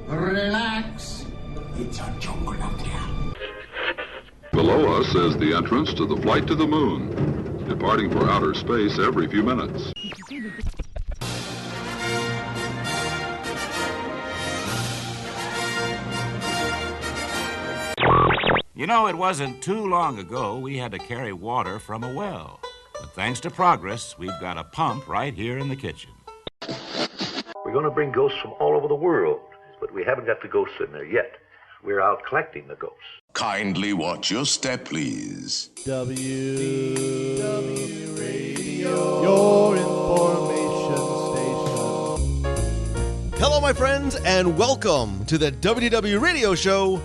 Relax. It's a jungle out there. Below us is the entrance to the flight to the moon, departing for outer space every few minutes. You know, it wasn't too long ago we had to carry water from a well. But thanks to progress, we've got a pump right here in the kitchen. We're going to bring ghosts from all over the world, but we haven't got the ghosts in there yet. We're out collecting the ghosts. Kindly watch your step, please. WDW Radio, your information station. Hello, my friends, and welcome to the WDW Radio Show,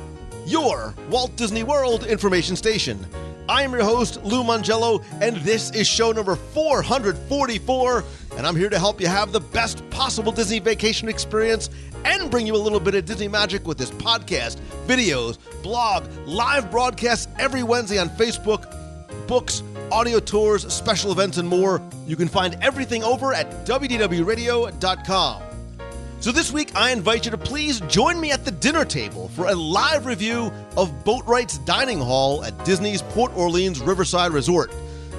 your Walt Disney World information station. I am your host, Lou Mangello, and this is show number 444, and I'm here to help you have the best possible Disney vacation experience and bring you a little bit of Disney magic with this podcast, videos, blog, live broadcasts every Wednesday on Facebook, books, audio tours, special events, and more. You can find everything over at WDWRadio.com. So this week, I invite you to please join me at the dinner table for a live review of Boatwright's Dining Hall at Disney's Port Orleans Riverside Resort.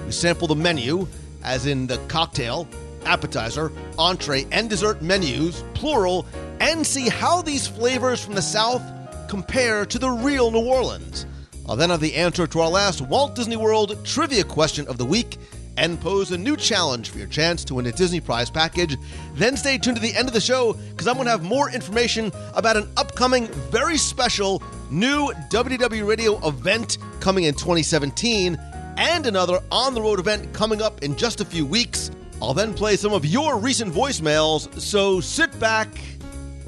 We sample the menu, as in the cocktail, appetizer, entree, and dessert menus, plural, and see how these flavors from the South compare to the real New Orleans. I'll then have the answer to our last Walt Disney World trivia question of the week and pose a new challenge for your chance to win a Disney prize package. Then stay tuned to the end of the show because I'm going to have more information about an upcoming, very special new WDW Radio event coming in 2017 and another on-the-road event coming up in just a few weeks. I'll then play some of your recent voicemails, so sit back,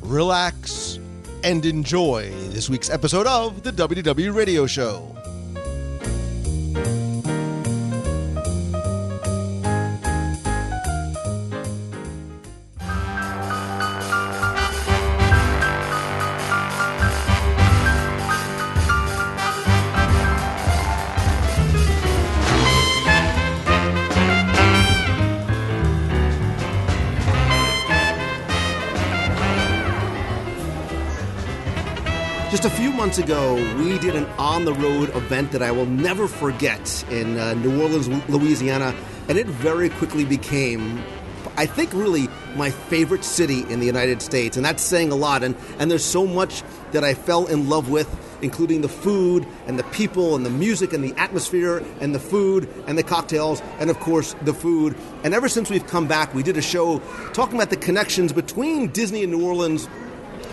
relax, and enjoy this week's episode of the WDW Radio Show. Just a few months ago, we did an on-the-road event that I will never forget in New Orleans, Louisiana, and it very quickly became, I think, really my favorite city in the United States, and that's saying a lot, and there's so much that I fell in love with, including the food and the people and the music and the atmosphere and the food and the cocktails and, of course, the food. And ever since we've come back, we did a show talking about the connections between Disney and New Orleans,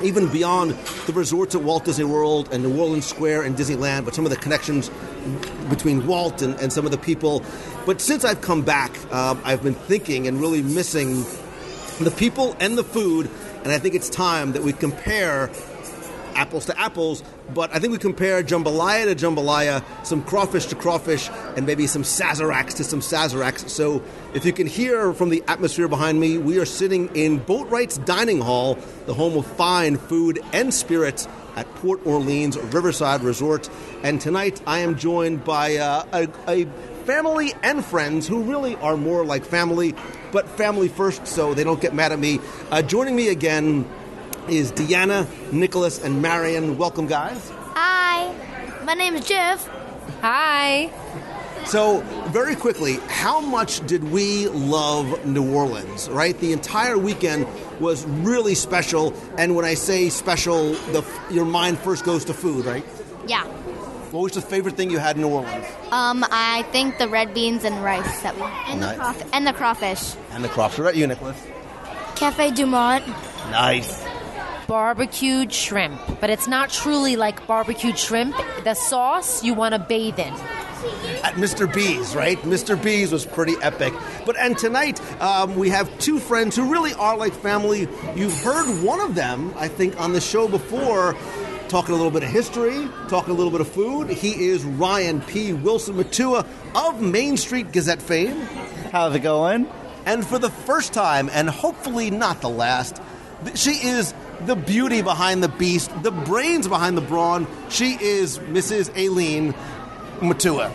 even beyond the resorts at Walt Disney World and New Orleans Square and Disneyland, but some of the connections between Walt and some of the people. But since I've come back, I've been thinking and really missing the people and the food, and I think it's time that we compare apples to apples, but I think we compare jambalaya to jambalaya, some crawfish to crawfish, and maybe some sazeracs to some sazeracs. So if you can hear from the atmosphere behind me, we are sitting in Boatwright's Dining Hall, the home of fine food and spirits at Port Orleans Riverside Resort. And tonight I am joined by a family and friends who really are more like family, but family first, so they don't get mad at me. Joining me again is Deanna, Nicholas, and Marion. Welcome, guys. Hi. My name is Jeff. Hi. So, very quickly, how much did we love New Orleans, right? The entire weekend was really special, and when I say special, your mind first goes to food, right? Yeah. What was the favorite thing you had in New Orleans? I think the red beans and rice that we and Nice. the crawfish. And the crawfish. What about you, Nicholas? Cafe Du Monde. Nice. Barbecued shrimp, but it's not truly like barbecued shrimp. The sauce you want to bathe in. At Mr. B's, right? Mr. B's was pretty epic. And tonight, we have two friends who really are like family. You've heard one of them, I think, on the show before, talking a little bit of history, talking a little bit of food. He is Ryan P. Wilson Matua of Main Street Gazette fame. How's it going? And for the first time, and hopefully not the last, she is the beauty behind the beast, the brains behind the brawn. She is Mrs. Aileen Matua.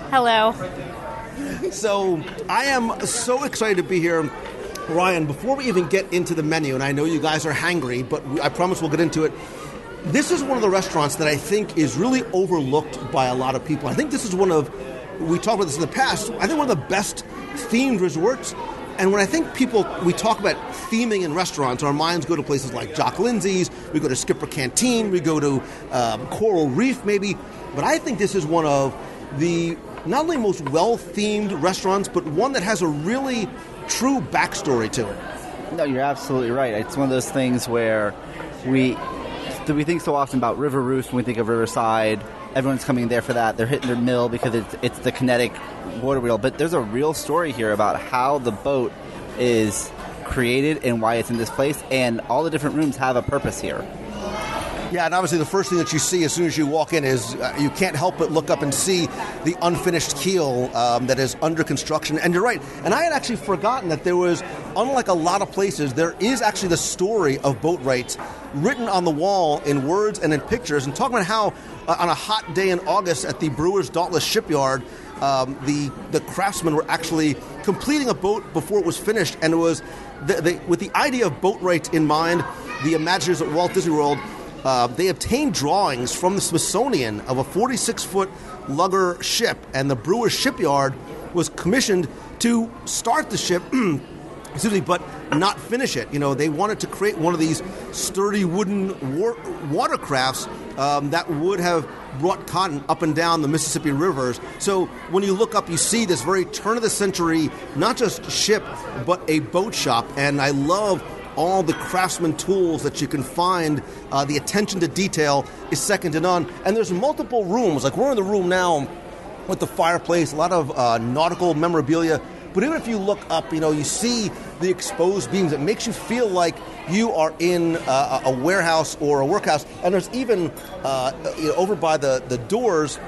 Hello. So I am so excited to be here. Ryan, before we even get into the menu, and I know you guys are hangry, but I promise we'll get into it, this is one of the restaurants that I think is really overlooked by a lot of people. I think this is one of, we talked about this in the past, I think one of the best themed resorts. And when I think we talk about theming in restaurants, our minds go to places like Jock Lindsay's, we go to Skipper Canteen, we go to Coral Reef maybe, but I think this is one of the not only most well-themed restaurants, but one that has a really true backstory to it. No, you're absolutely right. It's one of those things where we think so often about River Roost when we think of Riverside. Everyone's coming there for that. They're hitting their mill because it's the kinetic water wheel. But there's a real story here about how the boat is created and why it's in this place. And all the different rooms have a purpose here. Yeah, and obviously the first thing that you see as soon as you walk in is you can't help but look up and see the unfinished keel that is under construction. And you're right. And I had actually forgotten that there was, unlike a lot of places, there is actually the story of Boatwright written on the wall in words and in pictures, and talking about how on a hot day in August at the Brewers Dauntless Shipyard, the craftsmen were actually completing a boat before it was finished. And it was with the idea of Boatwright in mind, the Imagineers at Walt Disney World, they obtained drawings from the Smithsonian of a 46-foot lugger ship, and the Brewers Shipyard was commissioned to start the ship, excuse me, but not finish it. You know, they wanted to create one of these sturdy wooden watercrafts that would have brought cotton up and down the Mississippi rivers. So when you look up, you see this very turn-of-the-century, not just ship, but a boat shop, and I love all the craftsman tools that you can find. The attention to detail is second to none. And there's multiple rooms. Like, we're in the room now with the fireplace, a lot of nautical memorabilia. But even if you look up, you know, you see the exposed beams. It makes you feel like you are in a warehouse or a workhouse. And there's even, over by the doors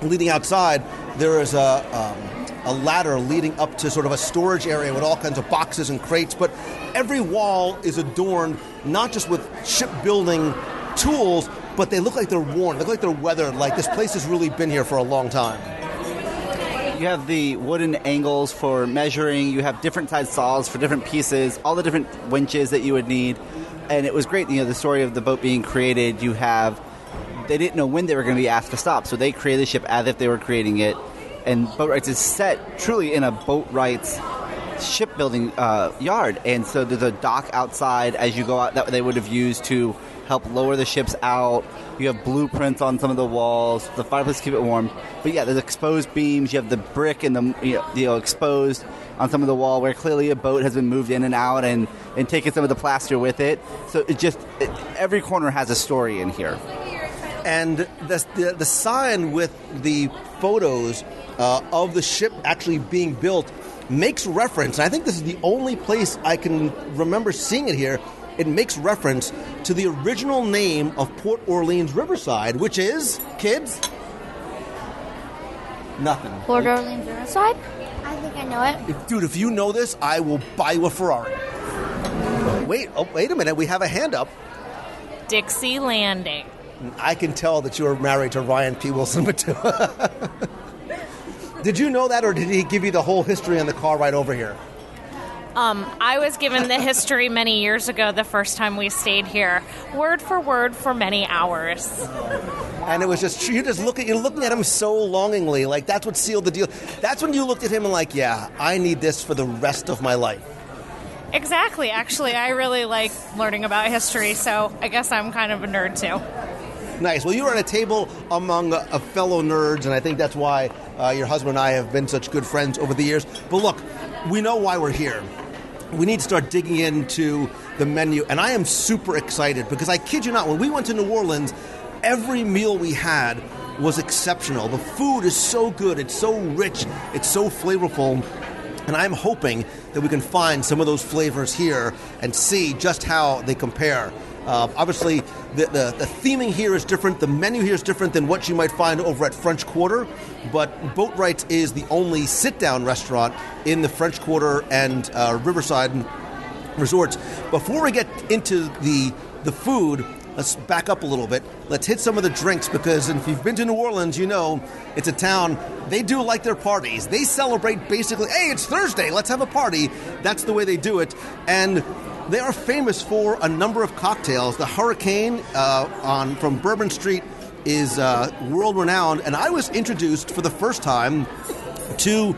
leading outside, there is a ladder leading up to sort of a storage area with all kinds of boxes and crates. But every wall is adorned not just with shipbuilding tools, but they look like they're worn, they look like they're weathered, like this place has really been here for a long time. You have the wooden angles for measuring, you have different size saws for different pieces, all the different winches that you would need. And it was great, you know, the story of the boat being created, they didn't know when they were going to be asked to stop, so they created the ship as if they were creating it. And Boatwright is set truly in a Boatwright's shipbuilding yard. And so there's a dock outside as you go out that they would have used to help lower the ships out. You have blueprints on some of the walls. The fireplace keep it warm. But yeah, there's exposed beams. You have the brick and the exposed on some of the wall where clearly a boat has been moved in and out and taken some of the plaster with it. So every corner has a story in here. And the sign with the photos of the ship actually being built makes reference, and I think this is the only place I can remember seeing it here, it makes reference to the original name of Port Orleans Riverside, which is, kids? Nothing. Port Orleans Riverside? I think I know it. Dude, if you know this, I will buy you a Ferrari. Wait a minute, we have a hand up. Dixie Landing. I can tell that you are married to Ryan P. Wilson Matua. Did you know that, or did he give you the whole history on the car ride over here? I was given the history many years ago the first time we stayed here, word for many hours. And it was just, you're looking at him so longingly, like that's what sealed the deal. That's when you looked at him and like, yeah, I need this for the rest of my life. Exactly. Actually, I really like learning about history, so I guess I'm kind of a nerd too. Nice. Well, you were at a table among fellow nerds, and I think that's why your husband and I have been such good friends over the years. But look, we know why we're here. We need to start digging into the menu, and I am super excited because I kid you not, when we went to New Orleans, every meal we had was exceptional. The food is so good, it's so rich, it's so flavorful, and I'm hoping that we can find some of those flavors here and see just how they compare. Obviously, the theming here is different. The menu here is different than what you might find over at French Quarter. But Boatwright is the only sit-down restaurant in the French Quarter and Riverside resorts. Before we get into the food, let's back up a little bit. Let's hit some of the drinks, because if you've been to New Orleans, you know it's a town. They do like their parties. They celebrate basically, hey, it's Thursday, let's have a party. That's the way they do it. And they are famous for a number of cocktails. The Hurricane from Bourbon Street is world-renowned, and I was introduced for the first time to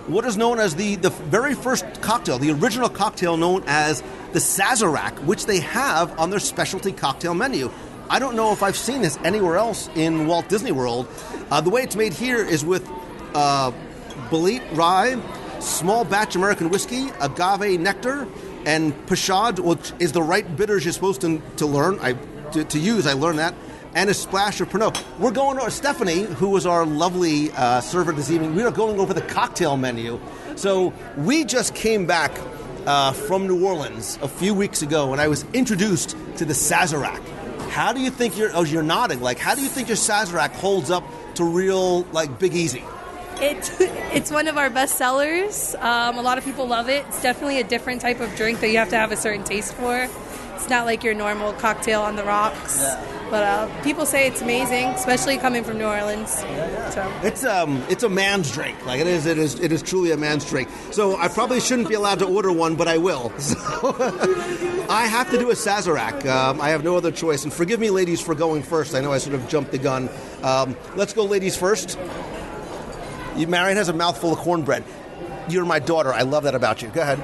what is known as the very first cocktail, the original cocktail known as the Sazerac, which they have on their specialty cocktail menu. I don't know if I've seen this anywhere else in Walt Disney World. The way it's made here is with Bolete rye, small batch American whiskey, agave nectar, and Pashad, which is the right bitters you're supposed to learn, to use. I learned that. And a splash of Pernod. We're going over Stephanie, who was our lovely server this evening. We are going over the cocktail menu. So we just came back from New Orleans a few weeks ago, and I was introduced to the Sazerac. How do you think you're nodding? Like, how do you think your Sazerac holds up to real, like, Big Easy? It's one of our best sellers. A lot of people love it. It's definitely a different type of drink that you have to have a certain taste for. It's not like your normal cocktail on the rocks. Yeah. But people say it's amazing, especially coming from New Orleans. So it's a man's drink. Like it is truly a man's drink. So I probably shouldn't be allowed to order one, but I will. So I have to do a Sazerac. I have no other choice. And forgive me, ladies, for going first. I know I sort of jumped the gun. Let's go, ladies, first. Marion has a mouthful of cornbread. You're my daughter. I love that about you. Go ahead.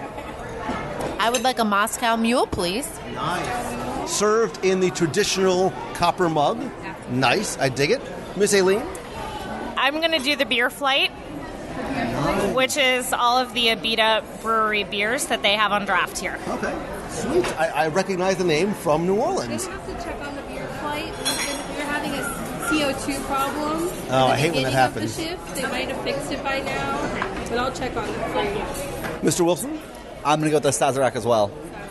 I would like a Moscow Mule, please. Nice. Served in the traditional copper mug. Yeah. Nice. I dig it. Miss Aileen? I'm going to do the beer flight, which is all of the Abita Brewery beers that they have on draft here. Okay. Sweet. I recognize the name from New Orleans. They have to check on the beer flight. We're having a CO2 problem. Oh, I hate when that happens. The shift. They might have fixed it by now, but I'll check on it for you. Mr. Wilson? I'm going to go with the Sazerac as well.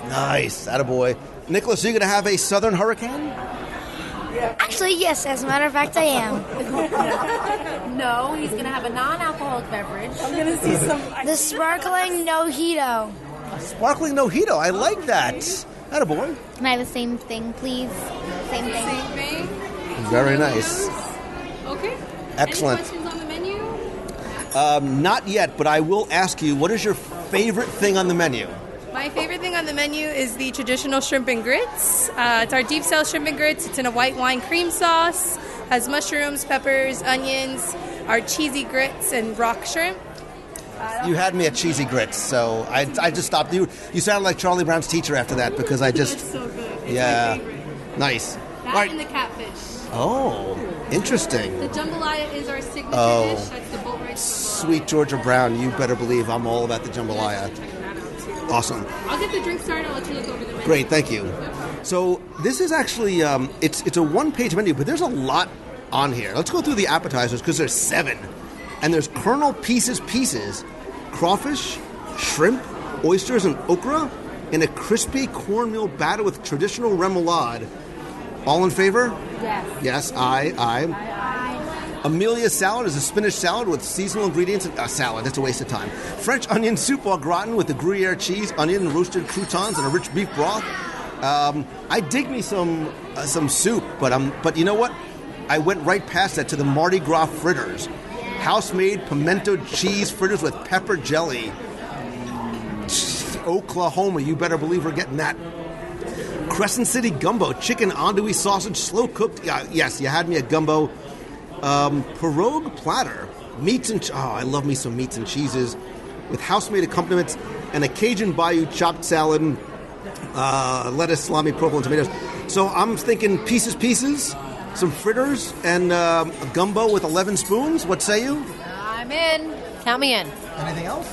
Nice. Attaboy. Nicholas, are you going to have a Southern Hurricane? Actually, yes. As a matter of fact, I am. No, he's going to have a non-alcoholic beverage. I'm going to see some... The sparkling mojito. Sparkling mojito. I like that. Attaboy. Can I have the same thing, please? Same thing. Very nice. Okay. Excellent. Any questions on the menu? Not yet, but I will ask you, what is your favorite thing on the menu? My favorite thing on the menu is the traditional shrimp and grits. It's our deep shell shrimp and grits. It's in a white wine cream sauce. Has mushrooms, peppers, onions, our cheesy grits, and rock shrimp. You had me at cheesy grits, so I just stopped. You sounded like Charlie Brown's teacher after that, because I just... It's so good. It's yeah. my favorite. Nice. That and the catfish. Oh, interesting. The jambalaya is our signature dish. That's the Boatwright jambalaya. Sweet Georgia Brown, you better believe I'm all about the jambalaya. Awesome. I'll get the drink started. I'll let you look over the menu. Great, thank you. So this is actually, it's a one-page menu, but there's a lot on here. Let's go through the appetizers, because there's 7. And there's Colonel Pieces, crawfish, shrimp, oysters, and okra in a crispy cornmeal batter with traditional remoulade. All in favor? Yes. Yes, aye. Amelia salad is a spinach salad with seasonal ingredients. Salad, that's a waste of time. French onion soup au gratin with the Gruyere cheese, onion, roasted croutons, and a rich beef broth. I dig me some soup, but you know what? I went right past that to the Mardi Gras fritters. House-made pimento cheese fritters with pepper jelly. Oklahoma, you better believe we're getting that. Crescent City gumbo, chicken andouille sausage, slow cooked. Yes, you had me at gumbo. Pirogue platter, meats and I love me some meats and cheeses with house-made accompaniments and a Cajun Bayou chopped salad, lettuce, salami, provolone, tomatoes. So I'm thinking pieces, some fritters, and a gumbo with 11 spoons. What say you? I'm in. Count me in. Anything else?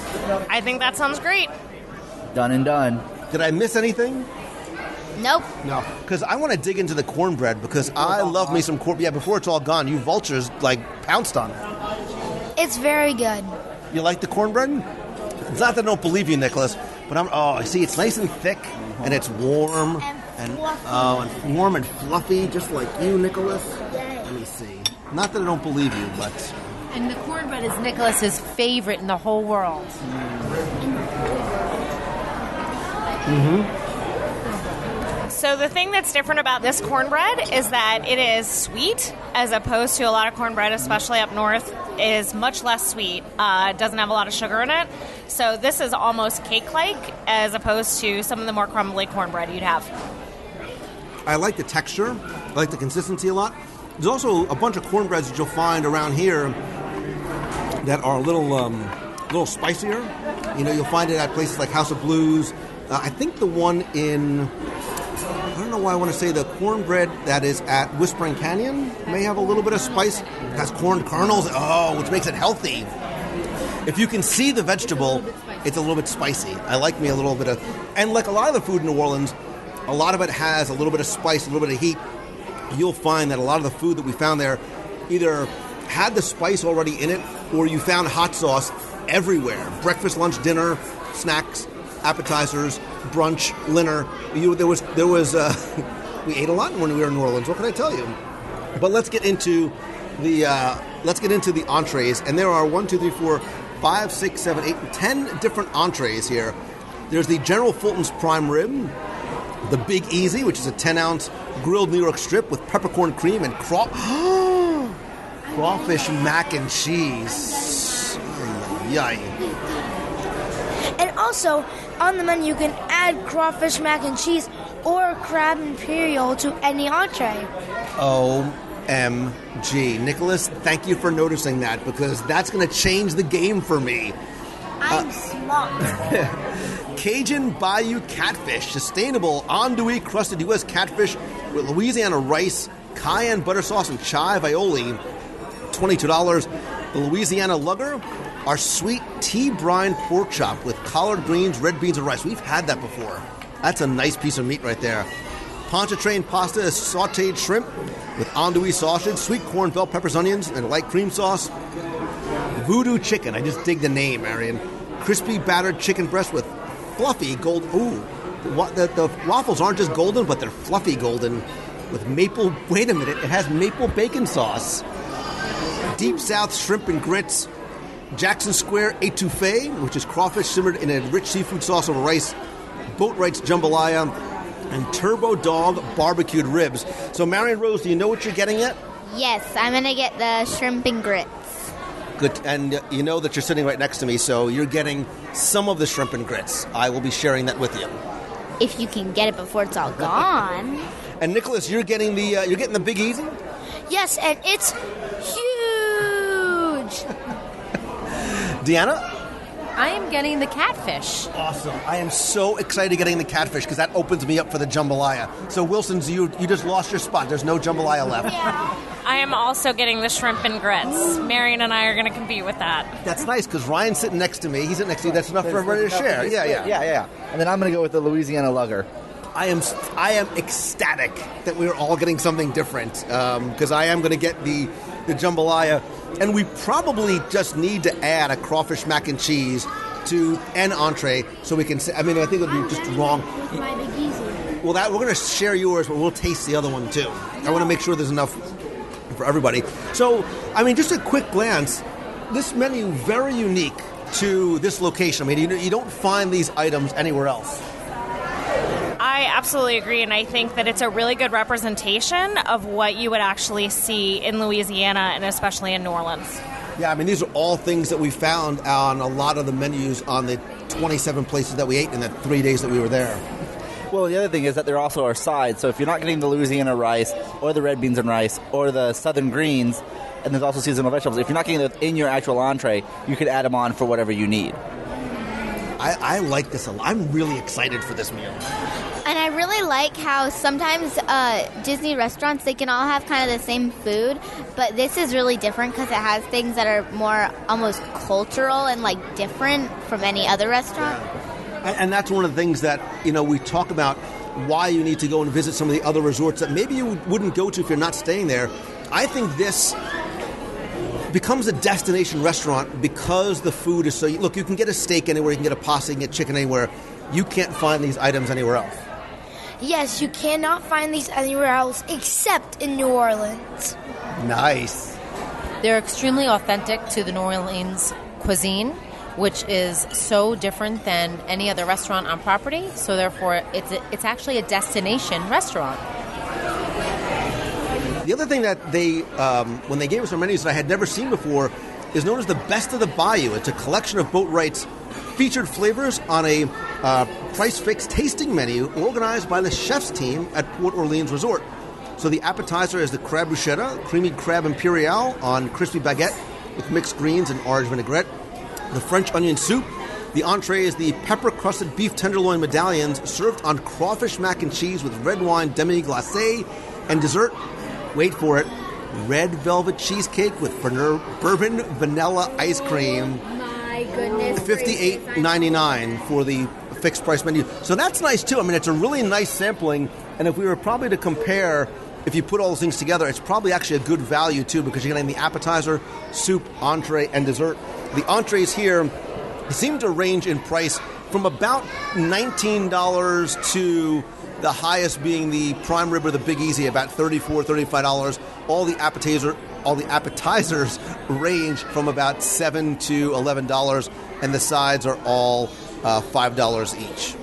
I think that sounds great. Done and done. Did I miss anything? Nope. No, because I want to dig into the cornbread, because I love me some corn. Yeah, before it's all gone, you vultures pounced on it. It's very good. You like the cornbread? It's not that I don't believe you, Nicholas, but I see it's nice and thick, and it's warm and warm and fluffy, just like you, Nicholas. Let me see. Not that I don't believe you, but. And the cornbread is Nicholas's favorite in the whole world. So the thing that's different about this cornbread is that it is sweet, as opposed to a lot of cornbread, especially up north, is much less sweet. It doesn't have a lot of sugar in it. So this is almost cake-like, as opposed to some of the more crumbly cornbread you'd have. I like the texture. I like the consistency a lot. There's also a bunch of cornbreads that you'll find around here that are a little spicier. You know, you'll find it at places like House of Blues. I think the one in, I don't know why I want to say the cornbread that is at Whispering Canyon may have a little bit of spice. It has corn kernels, which makes it healthy. If you can see the vegetable, it's a little bit spicy. I like me a little bit of, and like a lot of the food in New Orleans, a lot of it has a little bit of spice, a little bit of heat. You'll find that a lot of the food that we found there either had the spice already in it, or you found hot sauce everywhere. Breakfast, lunch, dinner, snacks, appetizers, brunch, dinner. There was. We ate a lot when we were in New Orleans. What can I tell you? But let's get into the entrees, and there are 1, 2, 3, 4, 5, 6, 7, 8, 10 different entrees here. There's the General Fulton's prime rib, the Big Easy, which is a 10-ounce grilled New York strip with peppercorn cream and crawfish mac and cheese. Yay. And also, on the menu, you can add crawfish mac and cheese or crab imperial to any entree. OMG. Nicholas, thank you for noticing that, because that's going to change the game for me. I'm smart. Cajun Bayou Catfish, sustainable andouille crusted U.S. catfish with Louisiana rice, cayenne butter sauce, and chive aioli, $22. The Louisiana Lugger, our sweet tea brine pork chop with collard greens, red beans, and rice. We've had that before. That's a nice piece of meat right there. Pontchartrain pasta is sautéed shrimp with andouille sausage, sweet corn, bell peppers, onions, and light cream sauce. Voodoo chicken, I just dig the name, Marion. Crispy battered chicken breast with fluffy gold. Ooh, the waffles aren't just golden, but they're fluffy golden with maple. Wait a minute, it has maple bacon sauce. Deep South shrimp and grits. Jackson Square etouffee, which is crawfish simmered in a rich seafood sauce over rice. Boatwright's jambalaya, and Turbo Dog barbecued ribs. So, Marion Rose, do you know what you're getting yet? Yes, I'm going to get the shrimp and grits. Good, and you know that you're sitting right next to me, so you're getting some of the shrimp and grits. I will be sharing that with you. If you can get it before it's all gone. And Nicholas, you're getting the Big Easy? Yes, and it's huge. Deanna? I am getting the catfish. Awesome. I am so excited getting the catfish because that opens me up for the jambalaya. So, Wilson's, you just lost your spot. There's no jambalaya left. Yeah. I am also getting the shrimp and grits. Marion and I are going to compete with that. That's nice because Ryan's sitting next to me. He's sitting next to you. That's enough for everybody to share. Yeah. And then I'm going to go with the Louisiana Lugger. I am ecstatic that we're all getting something different because I am going to get the jambalaya. And we probably just need to add a crawfish mac and cheese to an entree so we can say, I think it would be just wrong. My Big Easy. Well, we're going to share yours, but we'll taste the other one too. I want to make sure there's enough for everybody. So, just a quick glance, this menu very unique to this location. You don't find these items anywhere else. I absolutely agree, and I think that it's a really good representation of what you would actually see in Louisiana and especially in New Orleans. Yeah, these are all things that we found on a lot of the menus on the 27 places that we ate in the 3 days that we were there. Well, the other thing is that there also are sides. So if you're not getting the Louisiana rice or the red beans and rice or the southern greens, and there's also seasonal vegetables, if you're not getting those in your actual entree, you could add them on for whatever you need. I like this a lot. I'm really excited for this meal. And I really like how sometimes Disney restaurants, they can all have kind of the same food, but this is really different because it has things that are more almost cultural and different from any other restaurant. Yeah. And that's one of the things that, we talk about why you need to go and visit some of the other resorts that maybe you wouldn't go to if you're not staying there. I think this becomes a destination restaurant because the food is so... Look, you can get a steak anywhere, you can get a pasta, you can get chicken anywhere. You can't find these items anywhere else. Yes, you cannot find these anywhere else except in New Orleans. Nice. They're extremely authentic to the New Orleans cuisine. which is so different than any other restaurant on property. So therefore, it's actually a destination restaurant. The other thing that they, when they gave us our menus that I had never seen before, is known as the Best of the Bayou. It's a collection of Boatwright's featured flavors on a price-fixed tasting menu organized by the chef's team at Port Orleans Resort. So the appetizer is the crab bruschetta, creamy crab imperial on crispy baguette with mixed greens and orange vinaigrette. The French onion soup. The entree is the pepper-crusted beef tenderloin medallions served on crawfish mac and cheese with red wine demi-glacé. And dessert, wait for it, red velvet cheesecake with bourbon vanilla ice cream. My goodness. $58.99 for the fixed price menu. So that's nice too. I mean, it's a really nice sampling. And if we were probably to compare, if you put all those things together, it's probably actually a good value too, because you're getting the appetizer, soup, entree, and dessert. The entrees here seem to range in price from about $19 to the highest being the prime rib or the Big Easy, about $34, $35. All the appetizers range from about $7 to $11, and the sides are all $5 each.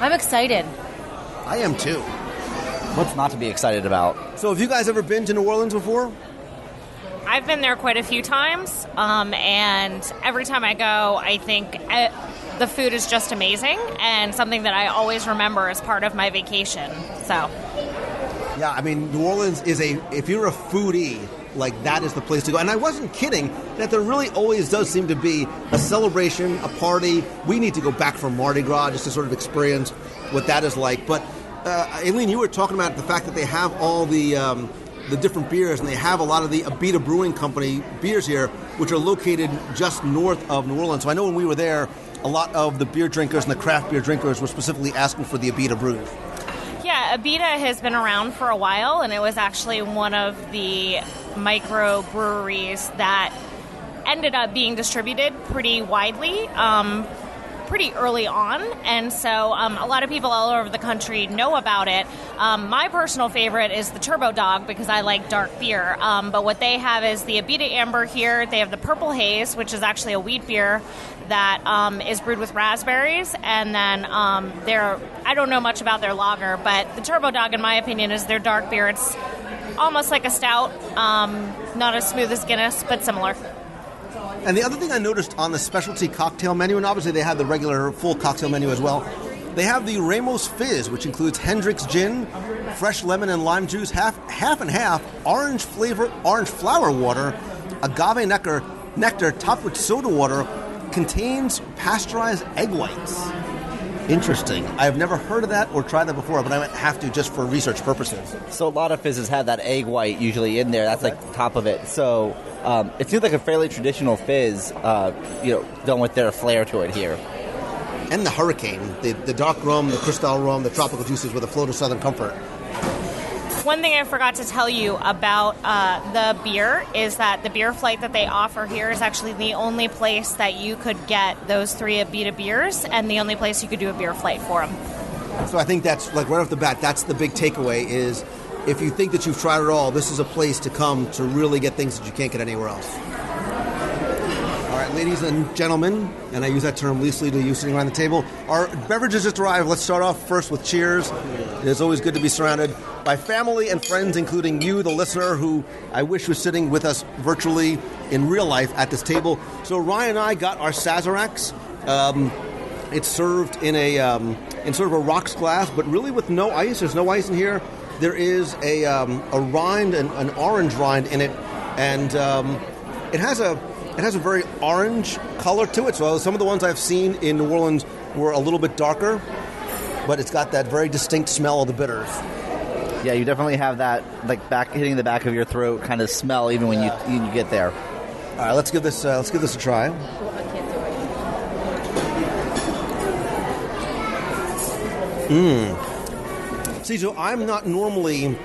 I'm excited. I am too. What's not to be excited about? So have you guys ever been to New Orleans before? I've been there quite a few times, and every time I go, I think the food is just amazing and something that I always remember as part of my vacation. So, yeah, I mean, New Orleans is if you're a foodie, like that is the place to go. And I wasn't kidding that there really always does seem to be a celebration, a party. We need to go back for Mardi Gras just to sort of experience what that is like. But, Aileen, you were talking about the fact that they have all the different beers, and they have a lot of the Abita Brewing Company beers here, which are located just north of New Orleans. So I know when we were there, a lot of the beer drinkers and the craft beer drinkers were specifically asking for the Abita brews. Yeah, Abita has been around for a while, and it was actually one of the micro breweries that ended up being distributed pretty widely pretty early on, and so a lot of people all over the country know about it. My personal favorite is the Turbo Dog because I like dark beer, but what they have is the Abita Amber here. They have the Purple Haze, which is actually a wheat beer that is brewed with raspberries, and then I don't know much about their lager, but the Turbo Dog, in my opinion, is their dark beer. It's almost like a stout, not as smooth as Guinness, but similar. And the other thing I noticed on the specialty cocktail menu, and obviously they have the regular full cocktail menu as well, they have the Ramos Fizz, which includes Hendrick's Gin, fresh lemon and lime juice, half and half, orange flower water, agave nectar topped with soda water, contains pasteurized egg whites. Interesting. I've never heard of that or tried that before, but I might have to just for research purposes. So a lot of fizzes have that egg white usually in there. That's like the top of it. So it seems like a fairly traditional fizz, done with their flair to it here. And the Hurricane, the dark rum, the Cristal rum, the tropical juices with a float of Southern Comfort. One thing I forgot to tell you about the beer is that the beer flight that they offer here is actually the only place that you could get those 3 Abita beers and the only place you could do a beer flight for them. So I think that's, like, right off the bat, that's the big takeaway is if you think that you've tried it all, this is a place to come to really get things that you can't get anywhere else. All right, ladies and gentlemen, and I use that term loosely to you sitting around the table, our beverages just arrived. Let's start off first with cheers. It is always good to be surrounded by family and friends, including you, the listener, who I wish was sitting with us virtually in real life at this table. So Ryan and I got our Sazeracs. It's served in in sort of a rocks glass, but really with no ice. There's no ice in here. There is a rind, an orange rind in it, and it has a very orange color to it. So some of the ones I've seen in New Orleans were a little bit darker, but it's got that very distinct smell of the bitters. Yeah, you definitely have that hitting the back of your throat kind of smell even when you get there. All right, let's give this a try. See, so I'm not normally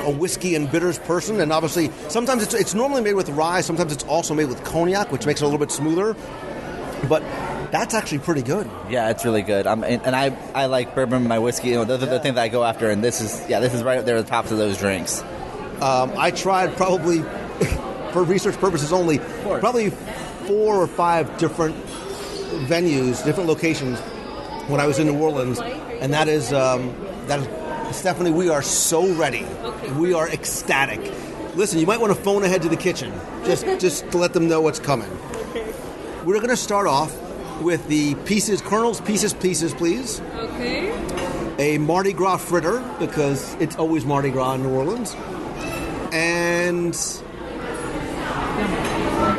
a whiskey and bitters person, and obviously sometimes it's normally made with rye, sometimes it's also made with cognac, which makes it a little bit smoother. But that's actually pretty good. Yeah, it's really good. And I like bourbon in my whiskey. Those are the things that I go after, and this is right up there at the tops of those drinks. I tried probably for research purposes only, probably 4 or 5 different venues, different locations when I was in New Orleans, and that is Stephanie, we are so ready. Okay. We are ecstatic. Listen, you might want to phone ahead to the kitchen, just to let them know what's coming. Okay. We're going to start off with the pieces, Colonel's pieces, please. Okay. A Mardi Gras fritter, because it's always Mardi Gras in New Orleans. And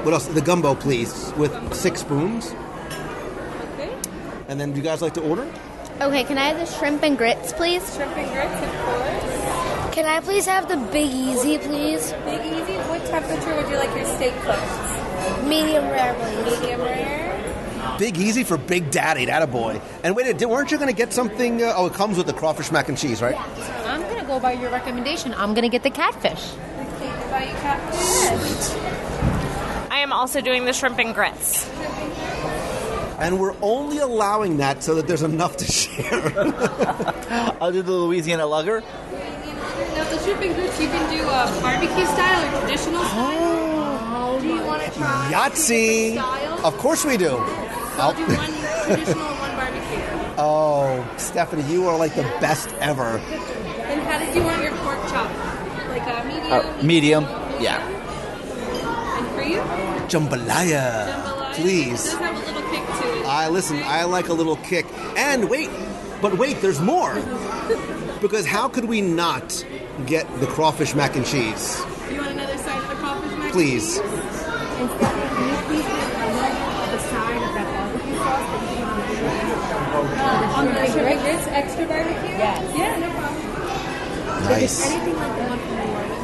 what else? The gumbo, please, with 6 spoons. Okay. And then, do you guys like to order? Okay, can I have the shrimp and grits, please? Shrimp and grits, of course. Can I please have the Big Easy, please? Big Easy? What temperature would you like your steak cooked? Medium rare, please. Medium rare. Big Easy for Big Daddy, attaboy. And wait, weren't you going to get something? It comes with the crawfish mac and cheese, right? Yeah. I'm going to go by your recommendation. I'm going to get the catfish. Okay, buy you catfish. I am also doing the shrimp and grits. And we're only allowing that so that there's enough to share. I'll do the Louisiana Lugger. Now, the shrimp and grits, you can do a barbecue style or traditional style. Do you want to try Yahtzee! Style? Of course we do. So I'll do one traditional and one barbecue. Oh, Stephanie, you are like the best ever. And how did you want your pork chop? Like a medium? Medium, yeah. And for you? Jambalaya. Please. It does have a little kick to it. I like a little kick. And wait, there's more. Because how could we not get the crawfish mac and cheese? You want another side of the crawfish mac Please. and cheese? And Stephanie, can you please get the side of that barbecue sauce that you want on the shrimp and grits, extra barbecue? Yes. Yeah, no problem. Nice. Anything like the one from New Orleans?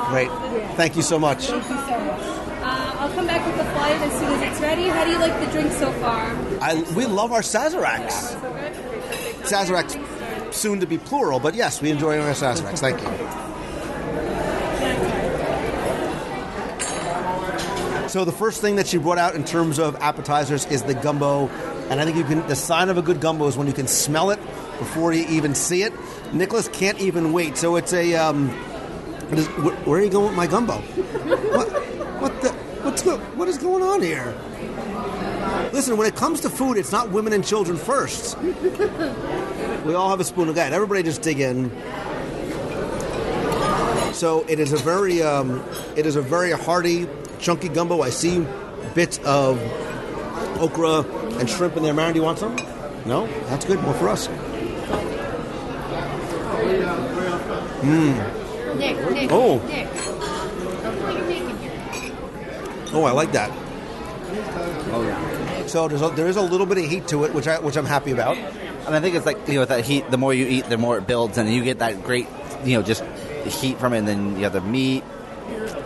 Great. Thank you so much. Thank you so much. I'll come back with the flight as soon as it's ready. How do you like the drink so far? We love our Sazeracs. Sazeracs, soon to be plural, but yes, we enjoy our Sazeracs. Thank you. So the first thing that she brought out in terms of appetizers is the gumbo, and I think the sign of a good gumbo is when you can smell it before you even see it. Nicholas can't even wait, so it's a where are you going with my gumbo? What is going on here? Listen, when it comes to food, it's not women and children first. We all have a spoon of that. Everybody just dig in. So it is a very hearty, chunky gumbo. I see bits of okra and shrimp in there. Maren, do you want some? No? That's good. More for us. Nick. Oh. Nick. Oh, I like that. Oh, yeah. So there is a little bit of heat to it, which I'm happy about. And I think it's like, with that heat, the more you eat, the more it builds, and you get that great, just heat from it, and then you have the meat,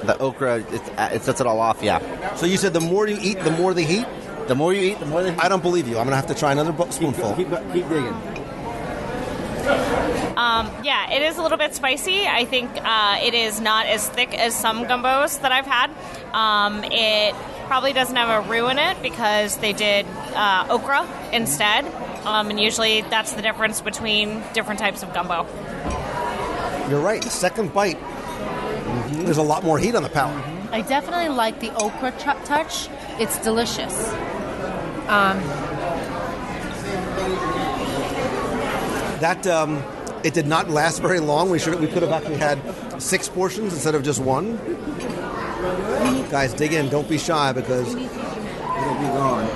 the okra, it sets it all off, yeah. So you said the more you eat, the more the heat? The more you eat, the more the heat. I don't believe you. I'm going to have to try another spoonful. Keep digging. Yeah, it is a little bit spicy. I think it is not as thick as some gumbos that I've had. It probably doesn't have a roux in it because they did okra instead. And usually that's the difference between different types of gumbo. You're right. The second bite, there's a lot more heat on the palate. I definitely like the okra touch. It's delicious. It did not last very long. We could have actually had 6 portions instead of just 1. Guys, dig in. Don't be shy because it'll be gone.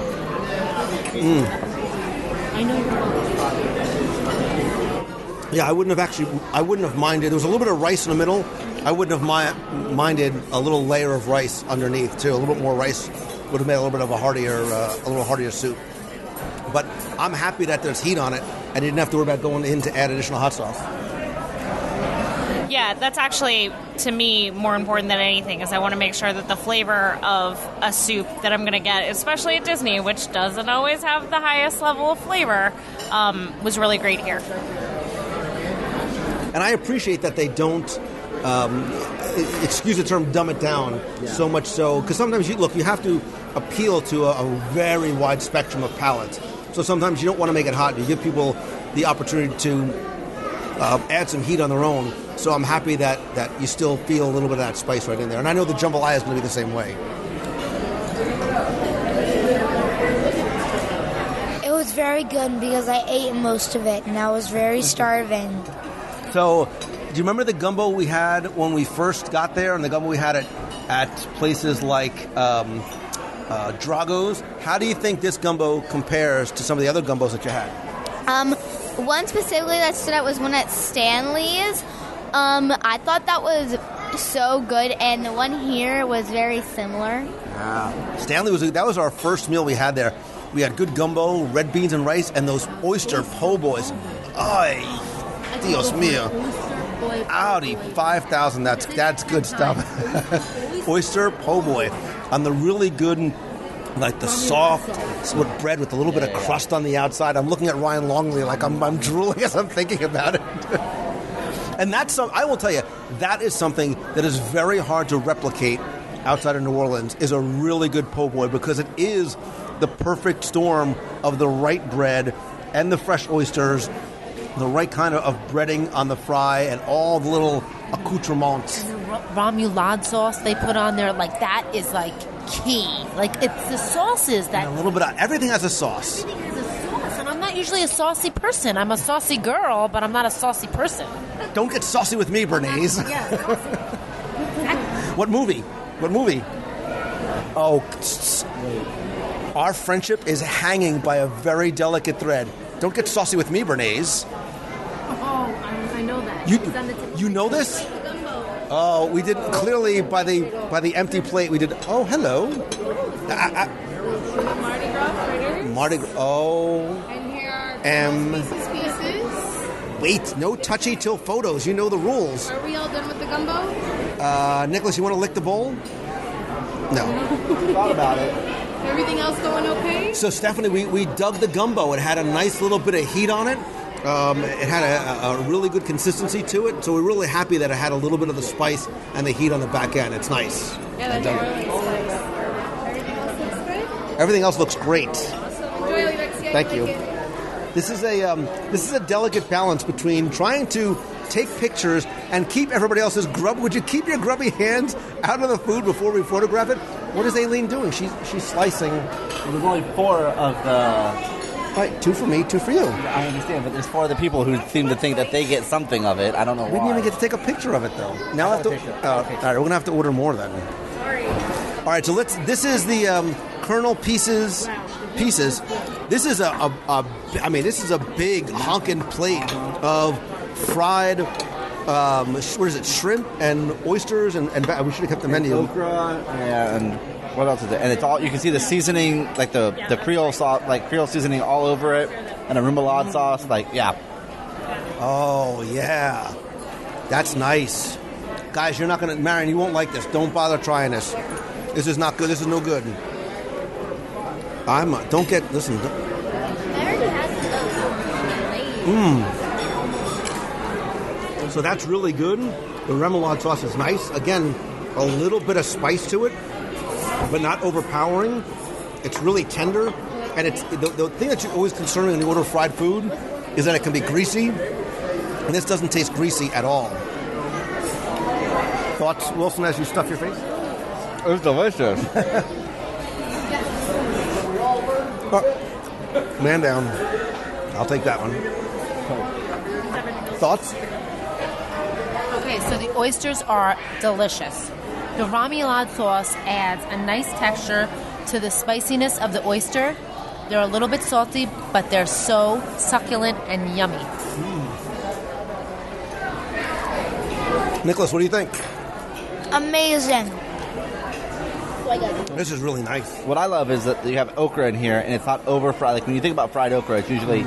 I know you're. Yeah, I wouldn't have minded. There was a little bit of rice in the middle. I wouldn't have minded a little layer of rice underneath too. A little bit more rice would have made a little bit of a little heartier soup. But I'm happy that there's heat on it, and you didn't have to worry about going in to add additional hot sauce. Yeah, that's actually, to me, more important than anything, is I want to make sure that the flavor of a soup that I'm going to get, especially at Disney, which doesn't always have the highest level of flavor, was really great here. And I appreciate that they don't, excuse the term, dumb it down so much so, because sometimes you have to appeal to a very wide spectrum of palates. So sometimes you don't want to make it hot. You give people the opportunity to add some heat on their own. So I'm happy that you still feel a little bit of that spice right in there. And I know the jambalaya is going to be the same way. It was very good because I ate most of it and I was very starving. So, do you remember the gumbo we had when we first got there, and the gumbo we had at places like Drago's? How do you think this gumbo compares to some of the other gumbos that you had? One specifically that stood out was one at Stanley's. I thought that was so good, and the one here was very similar. Wow. Stanley that was our first meal we had there. We had good gumbo, red beans and rice, and those oyster po' boys. Ay, Dios mío. Audi 5,000, that's good stuff. Oyster po' boy on the really good, like the soft sort of bread with a little bit of crust on the outside. I'm looking at Ryan Longley like I'm drooling as I'm thinking about it. And I will tell you, that is something that is very hard to replicate outside of New Orleans, is a really good po' boy, because it is the perfect storm of the right bread and the fresh oysters, the right kind of breading on the fry, and all the little accoutrements. And the remoulade sauce they put on there, like that is like key. Like it's the sauces that... And a little bit of... Everything has a sauce. Everything has a sauce, and I'm not usually a saucy person. I'm a saucy girl, but I'm not a saucy person. Don't get saucy with me, Bernays. Yeah, saucy. Exactly. What movie? Oh, our friendship is hanging by a very delicate thread. Don't get saucy with me, Bernays. Oh, I know that. You know this? Oh, we did clearly by the empty plate. We did. Oh, hello. Mardi Gras fritters. Mardi Gras. Oh. And here are pieces. Wait, no touchy till photos. You know the rules. Are we all done with the gumbo? Nicholas, you want to lick the bowl? No. Thought about it. Everything else going okay? So, Stephanie, we dug the gumbo. It had a nice little bit of heat on it. It had a really good consistency to it. So we're really happy that it had a little bit of the spice and the heat on the back end. It's nice. Yeah, that's really nice. Everything else looks good? Everything else looks great. Awesome. Enjoy, Alexia. Thank you. This is a delicate balance between trying to take pictures and keep everybody else's grub. Would you keep your grubby hands out of the food before we photograph it? What is Aileen doing? She's slicing. Well, there's only 4 of the... Right, 2 for me, 2 for you. I understand, but there's 4 of the people who seem to think that they get something of it. I don't know why. We didn't even get to take a picture of it, though. Now I have to... all right, we're going to have to order more then. Sorry. All right, so this is the Colonel Pieces. This is this is a big honkin' plate of fried, what is it, shrimp and oysters, and we should have kept the menu. Okra, yeah, and what else is it? And it's all, you can see the seasoning, like the Creole sauce, like Creole seasoning all over it, and a remoulade sauce, like, yeah. Oh, yeah. That's nice. Guys, you're not going to, Marion, you won't like this. Don't bother trying this. This is not good. This is no good. Listen. I already had those. So that's really good. The remoulade sauce is nice. Again, a little bit of spice to it, but not overpowering. It's really tender. And it's the thing that you're always concerned when you order fried food is that it can be greasy. And this doesn't taste greasy at all. Thoughts, Wilson, as you stuff your face? It's delicious. Man down. I'll take that one. Thoughts? Okay, so the oysters are delicious. The remoulade sauce adds a nice texture to the spiciness of the oyster. They're a little bit salty, but they're so succulent and yummy. Nicholas, what do you think? Amazing. This is really nice. What I love is that you have okra in here, and it's not over fried. Like when you think about fried okra, it's usually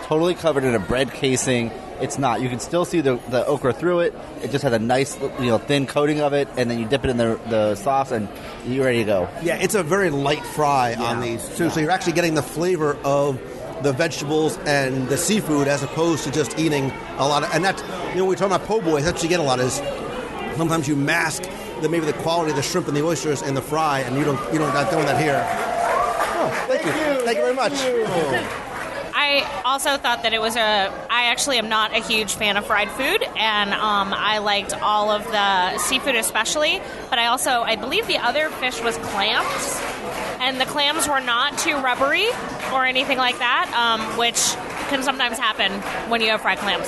totally covered in a bread casing. It's not. You can still see the okra through it. It just has a nice, thin coating of it, and then you dip it in the sauce, and you're ready to go. Yeah, it's a very light fry on these too. So you're actually getting the flavor of the vegetables and the seafood as opposed to just eating a lot of. And that's when we're talking about po' boys. That's what you get a lot is sometimes you mask maybe the quality of the shrimp and the oysters in the fry, and you're not doing that here. Oh, thank you very much. I also thought that I actually am not a huge fan of fried food, and I liked all of the seafood especially, but I believe the other fish was clams, and the clams were not too rubbery or anything like that, which can sometimes happen when you have fried clams.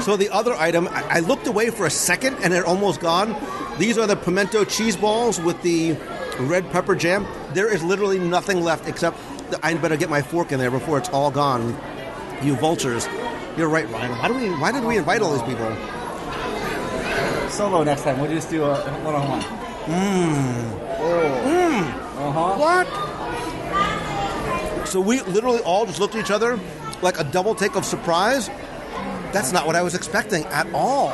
So the other item, I looked away for a second and it almost gone. These are the pimento cheese balls with the red pepper jam. There is literally nothing left except I better get my fork in there before it's all gone. You vultures. You're right, Ryan. Why did we invite all these people? Solo next time. We'll just do a one-on-one. What? So we literally all just looked at each other like a double take of surprise. That's not what I was expecting at all.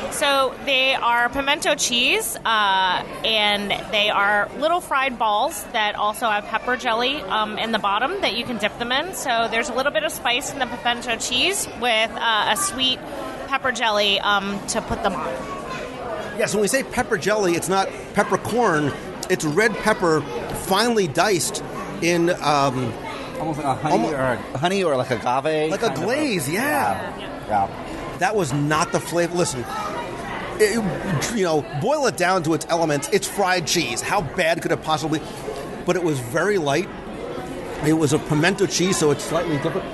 So they are pimento cheese, and they are little fried balls that also have pepper jelly in the bottom that you can dip them in. So there's a little bit of spice in the pimento cheese with a sweet pepper jelly to put them on. Yes, when we say pepper jelly, it's not peppercorn. It's red pepper finely diced in... almost like a honey or like agave. Like a glaze, yeah. That was not the flavor. Listen, boil it down to its elements. It's fried cheese. How bad could it possibly? But it was very light. It was a pimento cheese, so it's slightly different.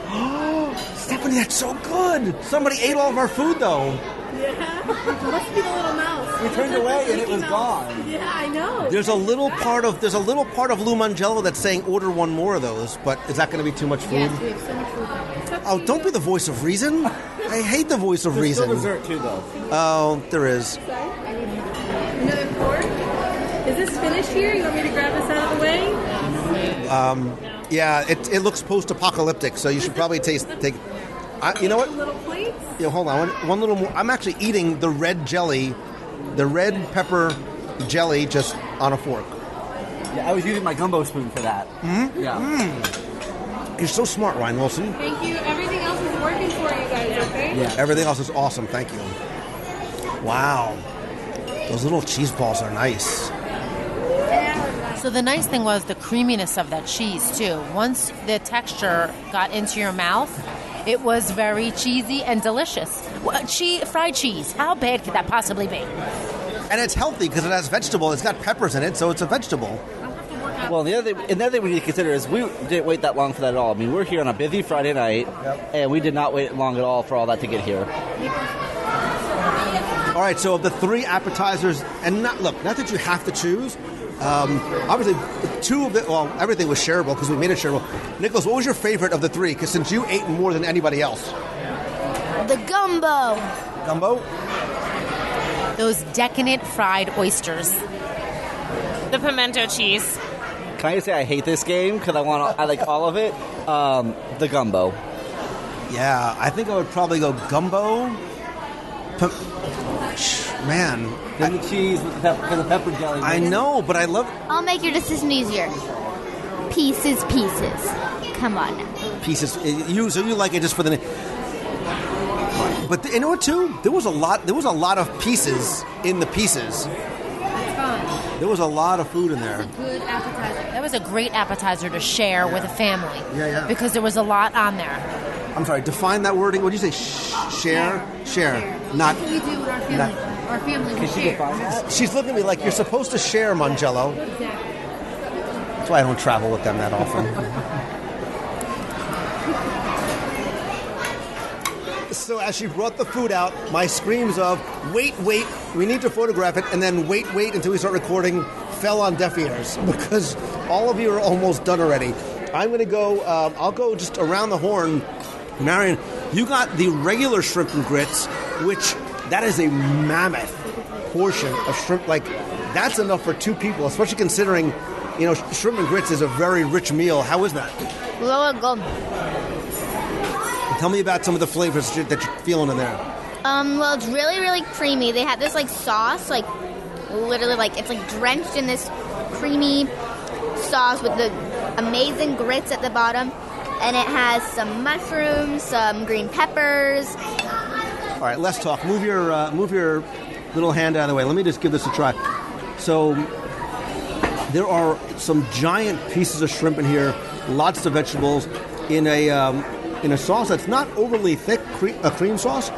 Stephanie, that's so good. Somebody ate all of our food, though. Yeah. Must be the little mouse. We turned away and it was gone. Yeah, I know. There's a little part of Lou Mangello that's saying order one more of those, but is that going to be too much food? Yes, we have so much food. Oh, don't be the voice of reason. I hate the voice of reason. There's still dessert too, though. Oh, there is. Sorry? Another fork? Is this finished here? You want me to grab this out of the way? Yeah, it looks post-apocalyptic, so you should probably take. You know what? Little plates? Yeah, hold on. One little more. I'm actually eating the red jelly, the red pepper jelly, just on a fork. Yeah, I was using my gumbo spoon for that. Mm-hmm. Yeah. You're so smart, Ryan Wilson. Thank you. Everything else is working for you guys, okay? Yeah. Everything else is awesome. Thank you. Wow. Those little cheese balls are nice. So the nice thing was the creaminess of that cheese, too. Once the texture got into your mouth, it was very cheesy and delicious. Fried cheese, how bad could that possibly be? And it's healthy because it has vegetable. It's got peppers in it, so it's a vegetable. Well, the other thing we need to consider is we didn't wait that long for that at all. I mean, we're here on a busy Friday night, and we did not wait long at all for all that to get here. All right, so of the three appetizers, and not that you have to choose. Obviously, two of it. Well, everything was shareable because we made it shareable. Nicholas, what was your favorite of the three? Because since you ate more than anybody else, the gumbo. Gumbo. Those decadent fried oysters. The pimento cheese. Can I just say I hate this game because I like all of it? The gumbo. Yeah, I think I would probably go gumbo. Man. The cheese with the pepper jelly. I know, but I love... I'll make your decision easier. Pieces. Come on now. Pieces. So you like it just for the... But you know what, too? There was a lot of pieces in the pieces. That's fun. There was a lot of food in there. Good appetizer. That was a great appetizer to share with a family. Yeah. Because there was a lot on there. I'm sorry, define that wording. What did you say? Share. Not... What do we do with our family? Our family will share. She's looking at me like, you're supposed to share, Mangello. Exactly. That's why I don't travel with them that often. So as she brought the food out, my screams of, wait, we need to photograph it, and then wait until we start recording fell on deaf ears because all of you are almost done already. I'm going to go, I'll go just around the horn. Marion, you got the regular shrimp and grits, which that is a mammoth portion of shrimp. Like, that's enough for two people, especially considering, shrimp and grits is a very rich meal. How is that? Really good. Tell me about some of the flavors that you're feeling in there. Well, it's really, really creamy. They have this, sauce, literally, it's, drenched in this creamy sauce with the amazing grits at the bottom. And it has some mushrooms, some green peppers. All right, let's talk. Move your little hand out of the way. Let me just give this a try. So, there are some giant pieces of shrimp in here, lots of vegetables, in a sauce that's not overly thick, a cream sauce. All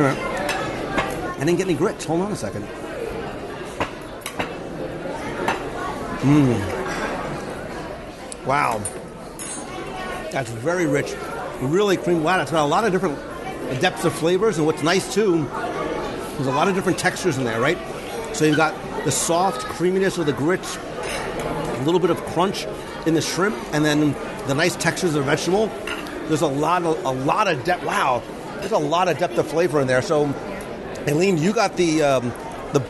right. I didn't get any grits. Hold on a second. Wow. That's very rich. Really creamy. Wow, it's got a lot of different depths of flavors. And what's nice, too, there's a lot of different textures in there, right? So you've got the soft creaminess of the grits, a little bit of crunch in the shrimp, and then the nice textures of the vegetable. There's a lot of depth. Wow. There's a lot of depth of flavor in there. So, Aileen, you got the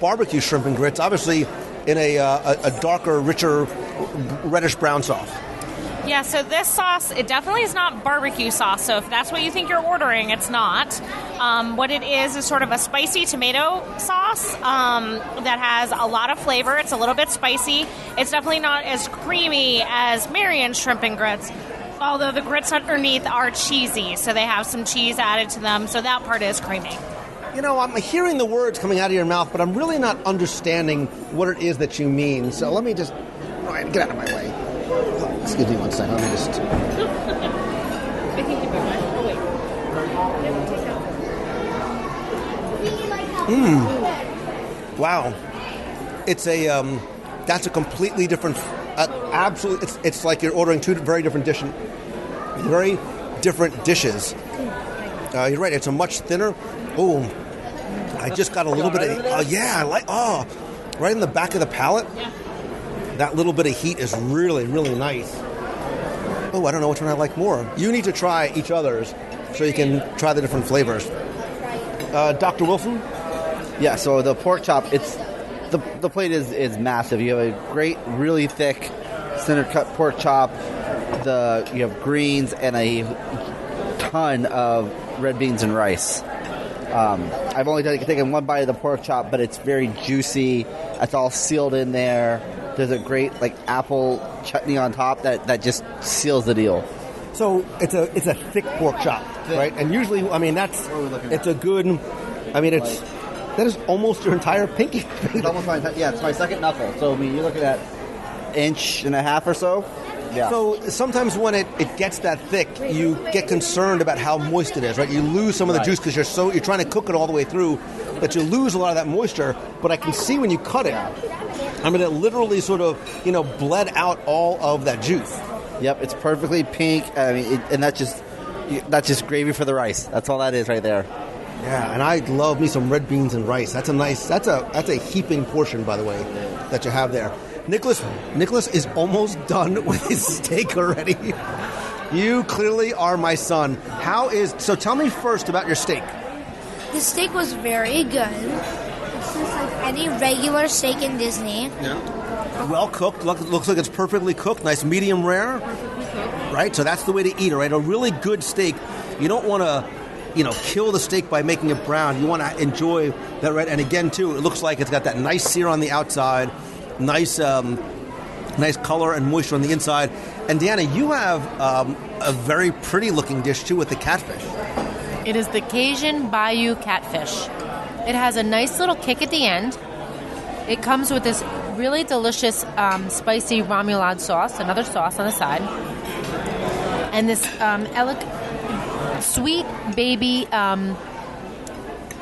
barbecue shrimp and grits, obviously in a darker, richer, reddish brown sauce. Yeah, so this sauce, it definitely is not barbecue sauce. So if that's what you think you're ordering, it's not. What it is sort of a spicy tomato sauce that has a lot of flavor. It's a little bit spicy. It's definitely not as creamy as Marion's shrimp and grits, although the grits underneath are cheesy. So they have some cheese added to them. So that part is creamy. You know, I'm hearing the words coming out of your mouth, but I'm really not understanding what it is that you mean. So let me just... All right, get out of my way. Excuse me one second. Let me just... I think you better. Oh, wait. Wow. It's a... that's a completely different... absolutely... It's like you're ordering two very different dishes. You're right. It's a much thinner... Oh, I just got a little bit of... right in the back of the palate. Yeah. That little bit of heat is really, really nice. Oh, I don't know which one I like more. You need to try each other's so you can try the different flavors. Dr. Wilson? Yeah, so the pork chop, it's the plate is massive. You have a great, really thick center cut pork chop. You have greens and a ton of red beans and rice. I've only taken one bite of the pork chop, but it's very juicy. It's all sealed in there. There's a great apple chutney on top that just seals the deal. So it's a thick pork chop, right? And usually, it's a good. That is almost your entire pinky. It's almost it's my second knuckle. So you're looking at 1.5 inches or so. Yeah. So sometimes when it gets that thick, you get concerned about how moist it is, right? You lose some of the juice because you're trying to cook it all the way through, that you lose a lot of that moisture. But I can see when you cut it, it literally sort of bled out all of that juice. Yep, it's perfectly pink. And that's just gravy for the rice. That's all that is right there. Yeah, and I love me some red beans and rice. That's a heaping portion, by the way, that you have there. Nicholas is almost done with his steak already. You clearly are my son. So tell me first about your steak. The steak was very good. It's just like any regular steak in Disney. Yeah. Well cooked. Looks like it's perfectly cooked. Nice medium rare. Perfectly cooked. Right? So that's the way to eat it, right? A really good steak. You don't want to, kill the steak by making it brown. You want to enjoy that, right? And again, too, it looks like it's got that nice sear on the outside. Nice color and moisture on the inside. And Deanna, you have a very pretty looking dish too with the catfish. It is the Cajun Bayou catfish. It has a nice little kick at the end. It comes with this really delicious spicy remoulade sauce, another sauce on the side, and this sweet baby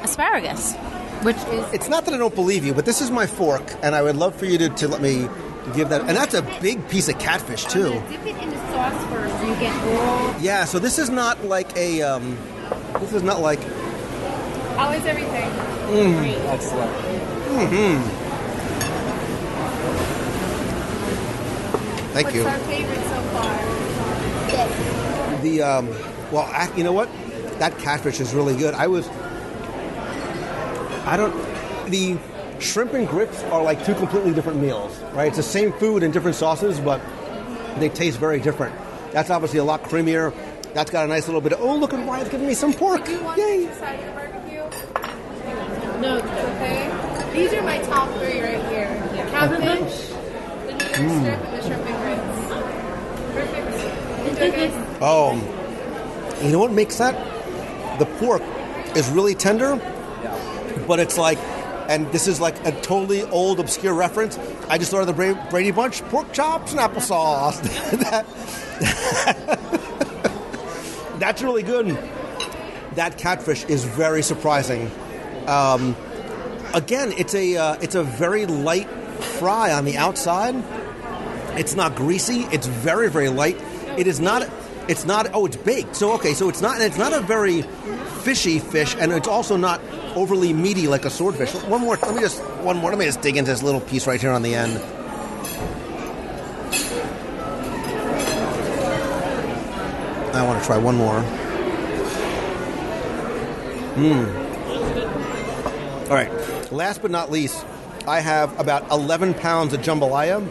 asparagus. Which is... It's not that I don't believe you, but this is my fork, and I would love for you to let me give that. And that's a big piece of catfish, too. Dip it in the sauce first, so you get all... Yeah, so this is not like a... this is not like... How is everything? Great. Excellent. Mm-hmm. Thank you. What's our favorite so far? You know what? That catfish is really good. The shrimp and grits are like two completely different meals, right? It's the same food in different sauces, but they taste very different. That's obviously a lot creamier. That's got a nice little bit of, look at Wyatt's giving me some pork. Do you want Yay! this side of the barbecue? No. Okay. These are my top three right here. The catfish, the New York strip, and the shrimp and grits. Perfect. Enjoy, guys. Oh, you know what makes that? The pork is really tender, but it's like and this is like a totally old, obscure reference. I just thought of the Brady Bunch, pork chops and applesauce. That's really good. That catfish is very surprising. Again, it's a very light fry on the outside. It's not greasy. It's very, very light. It is not. It's not. Oh, it's baked. So okay. So it's not. And it's not a very fishy fish, and it's also not overly meaty like a swordfish. One more. Let me just dig into this little piece right here on the end. I want to try one more. All right. Last but not least, I have about 11 pounds of jambalaya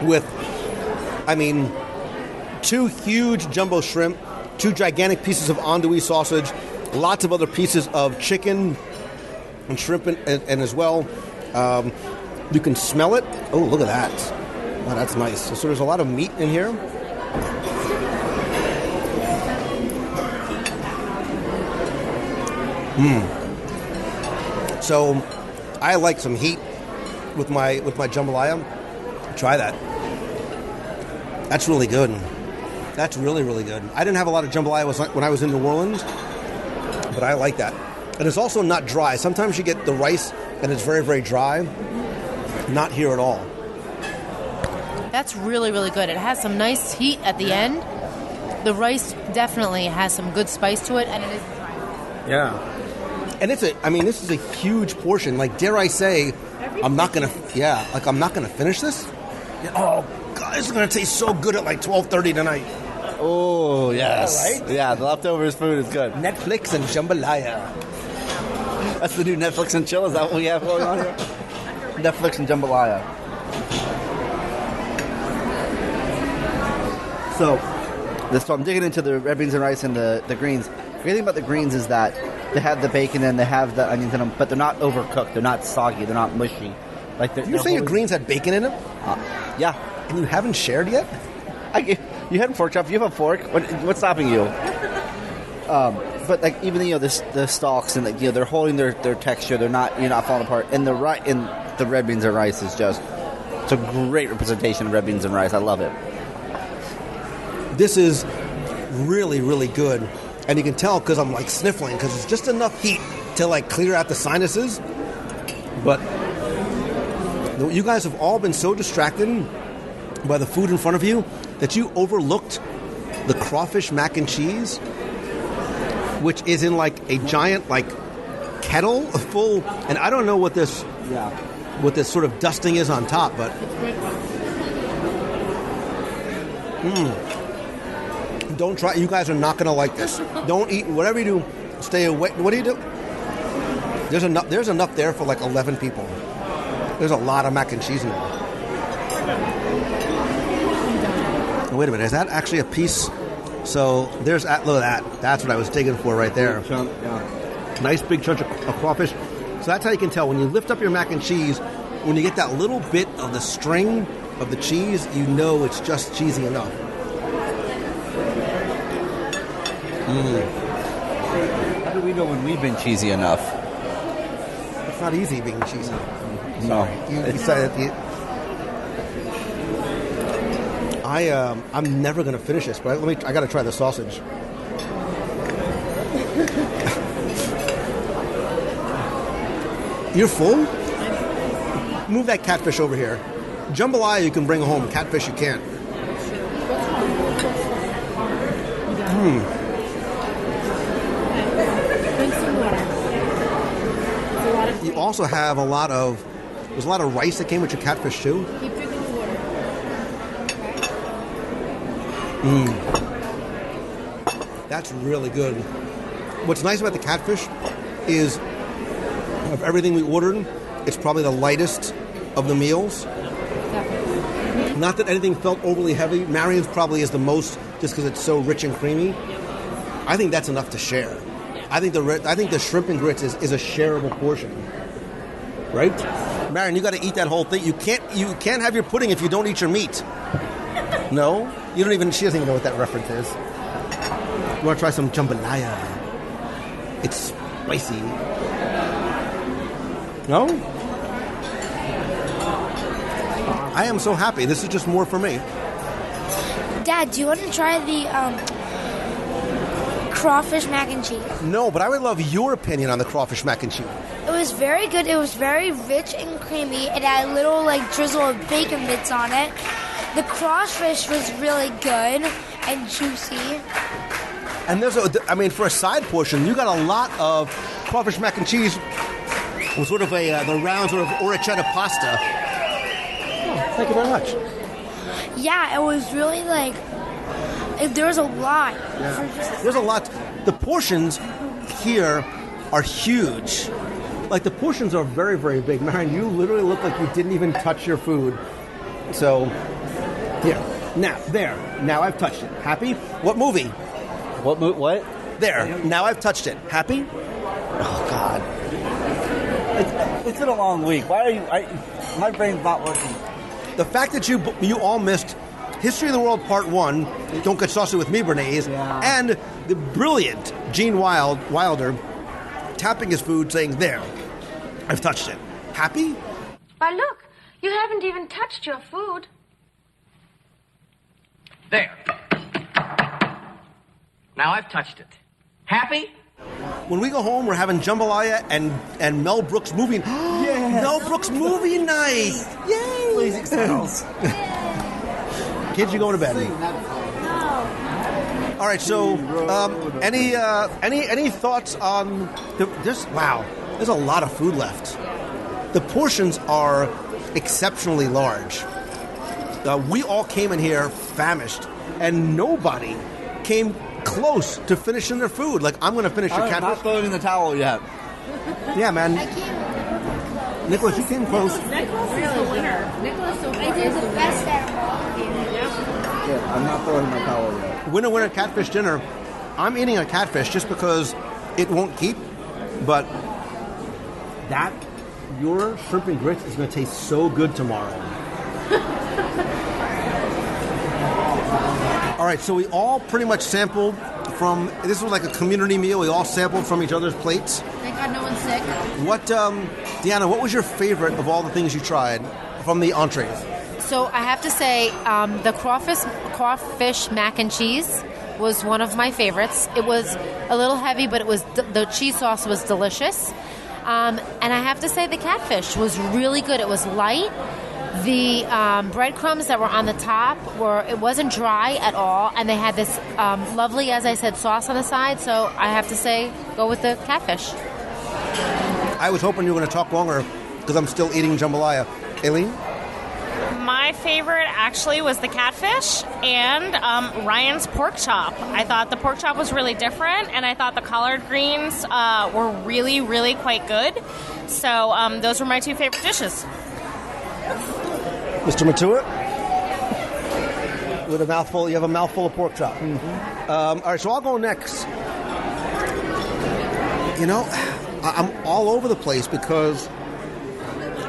with, 2 huge jumbo shrimp, 2 gigantic pieces of andouille sausage, lots of other pieces of chicken and shrimp and as well. You can smell it. Oh, look at that. Wow, that's nice. So there's a lot of meat in here. So I like some heat with my jambalaya. Try that. That's really good. That's really, really good. I didn't have a lot of jambalaya when I was in New Orleans, but I like that. And it's also not dry. Sometimes you get the rice and it's very, very dry. Not here at all. That's really, really good. It has some nice heat at the end. The rice definitely has some good spice to it, and it is dry. Yeah. And this is a huge portion. Like, dare I say, I'm not gonna finish this. Oh, God, this is gonna taste so good at like 12:30 tonight. Oh, yes. Yeah, right? Yeah, the leftovers food is good. Netflix and jambalaya. That's the new Netflix and chill. Is that what we have going on here? Netflix and jambalaya. So I'm digging into the red beans and rice and the greens. The great thing about the greens is that they have the bacon and they have the onions in them, but they're not overcooked. They're not soggy. They're not mushy. You're saying your greens had bacon in them? Yeah. And you haven't shared yet? You had a fork chop. You have a fork. What's stopping you? But even the stalks and they're holding their texture. They're not falling apart. And the red beans and rice is it's a great representation of red beans and rice. I love it. This is really, really good. And you can tell because I'm sniffling because it's just enough heat to clear out the sinuses. But you guys have all been so distracted by the food in front of you that you overlooked the crawfish mac and cheese, which is in a giant kettle full. And I don't know what this sort of dusting is on top, but don't try. You guys are not going to like this. Don't eat. Whatever you do, stay away. What do you do? There's enough there for 11 people. There's a lot of mac and cheese in there. Wait a minute. Is that actually a piece? So look at that. That's what I was digging for right there. Nice big chunk of crawfish. So that's how you can tell when you lift up your mac and cheese. When you get that little bit of the string of the cheese, you know it's just cheesy enough. How do we know when we've been cheesy enough? It's not easy being cheesy. No. You said it. I'm never going to finish this, but I got to try the sausage. You're full? Move that catfish over here. Jambalaya you can bring home. Catfish you can't. You also have there's a lot of rice that came with your catfish too. Keep drinking the water. That's really good. What's nice about the catfish is of everything we ordered, it's probably the lightest of the meals. Not that anything felt overly heavy. Marion's probably is the most just because it's so rich and creamy. I think that's enough to share. I think the shrimp and grits is a shareable portion. Right? Marion, you got to eat that whole thing. You can't have your pudding if you don't eat your meat. No? She doesn't even know what that reference is. You want to try some jambalaya? It's spicy. No? I am so happy. This is just more for me. Dad, do you want to try the crawfish mac and cheese? No, but I would love your opinion on the crawfish mac and cheese. It was very good. It was very rich and creamy. It had a little drizzle of bacon bits on it. The crawfish was really good and juicy. And for a side portion, you got a lot of crawfish mac and cheese with sort of the round sort of orecchietta pasta. Oh, thank you very much. Yeah, it was really there was a lot. Yeah. There's a lot. The portions here are huge. The portions are very, very big. Marion, you literally look like you didn't even touch your food. So, here. Now, there. Now I've touched it. Happy? What movie? What? There. Now I've touched it. Happy? Oh, God. It's been a long week. Why are you... my brain's not working. The fact that you all missed History of the World Part 1, Don't Get Saucy with Me, Bernays, and the brilliant Gene Wilder tapping his food saying, there, I've touched it. Happy? Why, look, you haven't even touched your food. There. Now I've touched it. Happy? When we go home, we're having jambalaya and Mel Brooks movie. Yes. Mel Brooks movie night. Yay! Blazing Saddles. Kids, you going to bed? All right. So, any thoughts on this? Wow, there's a lot of food left. The portions are exceptionally large. We all came in here famished, and nobody came close to finishing their food. I'm going to finish your catfish. I'm not throwing in the towel yet. Yeah, man. Nicholas, you came close. Nicholas is the winner. I did the best at Yeah, I'm not throwing my towel yet. Winner catfish dinner. I'm eating a catfish just because it won't keep, but your shrimp and grits is going to taste so good tomorrow. All right, so we all pretty much sampled from, this was like a community meal. We all sampled from each other's plates. Thank God no one's sick. What, Deanna, what was your favorite of all the things you tried from the entrees? So I have to say, the crawfish mac and cheese was one of my favorites. It was a little heavy, but the cheese sauce was delicious. And I have to say the catfish was really good. It was light. The breadcrumbs that were on the top it wasn't dry at all, and they had this lovely, as I said, sauce on the side. So I have to say, go with the catfish. I was hoping you were going to talk longer because I'm still eating jambalaya. Aileen? My favorite actually was the catfish and Ryan's pork chop. I thought the pork chop was really different, and I thought the collard greens were really, really quite good. So those were my two favorite dishes. Mr. Matua? With a mouthful, you have a mouthful of pork chop. Mm-hmm. All right, so I'll go next. I'm all over the place because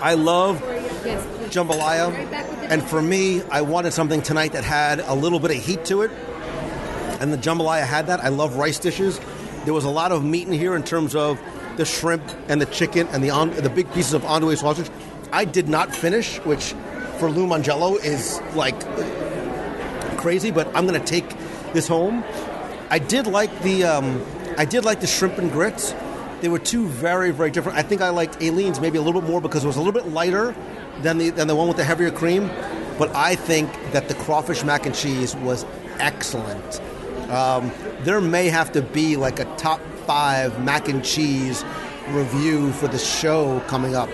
I love jambalaya, and for me, I wanted something tonight that had a little bit of heat to it, and the jambalaya had that. I love rice dishes. There was a lot of meat in here in terms of the shrimp and the chicken and the big pieces of andouille sausage. I did not finish, which for Lou Mangello is crazy, but I'm going to take this home. I did like the shrimp and grits. They were two very, very different. I think I liked Aileen's maybe a little bit more because it was a little bit lighter than the one with the heavier cream. But I think that the crawfish mac and cheese was excellent. There may have to be a top 5 mac and cheese review for the show coming up.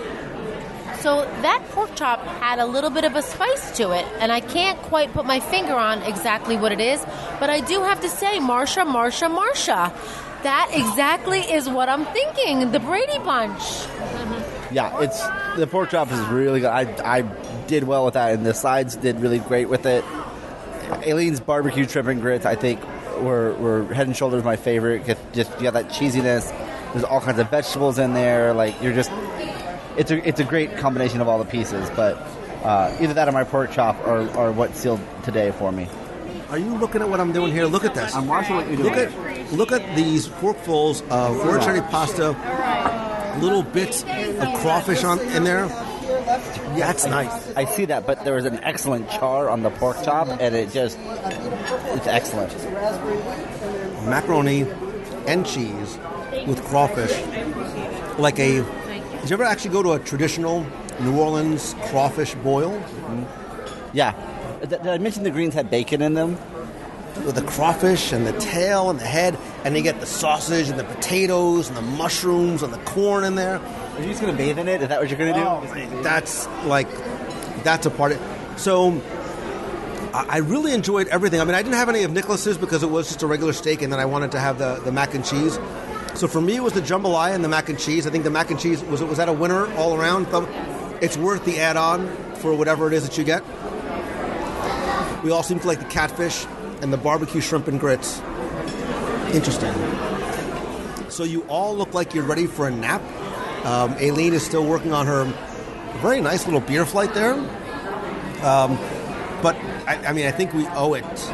So that pork chop had a little bit of a spice to it, and I can't quite put my finger on exactly what it is, but I do have to say, Marsha. That exactly is what I'm thinking, the Brady Bunch. Yeah, the pork chop is really good. I did well with that, and the sides did really great with it. Aileen's barbecue shrimp and grits, I think, were head and shoulders my favorite. You got that cheesiness. There's all kinds of vegetables in there. It's a great combination of all the pieces, but either that or my pork chop are what sealed today for me. Are you looking at what I'm doing here? Look at this. I'm watching what you're doing. Look at these forkfuls of orecchietta pasta little bits of crawfish in there. Yeah, that's nice. I see that, but there was an excellent char on the pork chop, and it's excellent. Macaroni and cheese with crawfish. Did you ever actually go to a traditional New Orleans crawfish boil? Mm-hmm. Yeah. Did I mention the greens had bacon in them? With the crawfish and the tail and the head, and you get the sausage and the potatoes and the mushrooms and the corn in there. Are you just going to bathe in it? Is that what you're going to do? That's a part of it. So I really enjoyed everything. I mean, I didn't have any of Nicholas's because it was just a regular steak, and then I wanted to have the mac and cheese. So for me, it was the jambalaya and the mac and cheese. I think the mac and cheese, was that a winner all around? It's worth the add-on for whatever it is that you get. We all seem to like the catfish and the barbecue shrimp and grits. Interesting. So you all look like you're ready for a nap. Aileen is still working on her very nice little beer flight there. But I think we owe it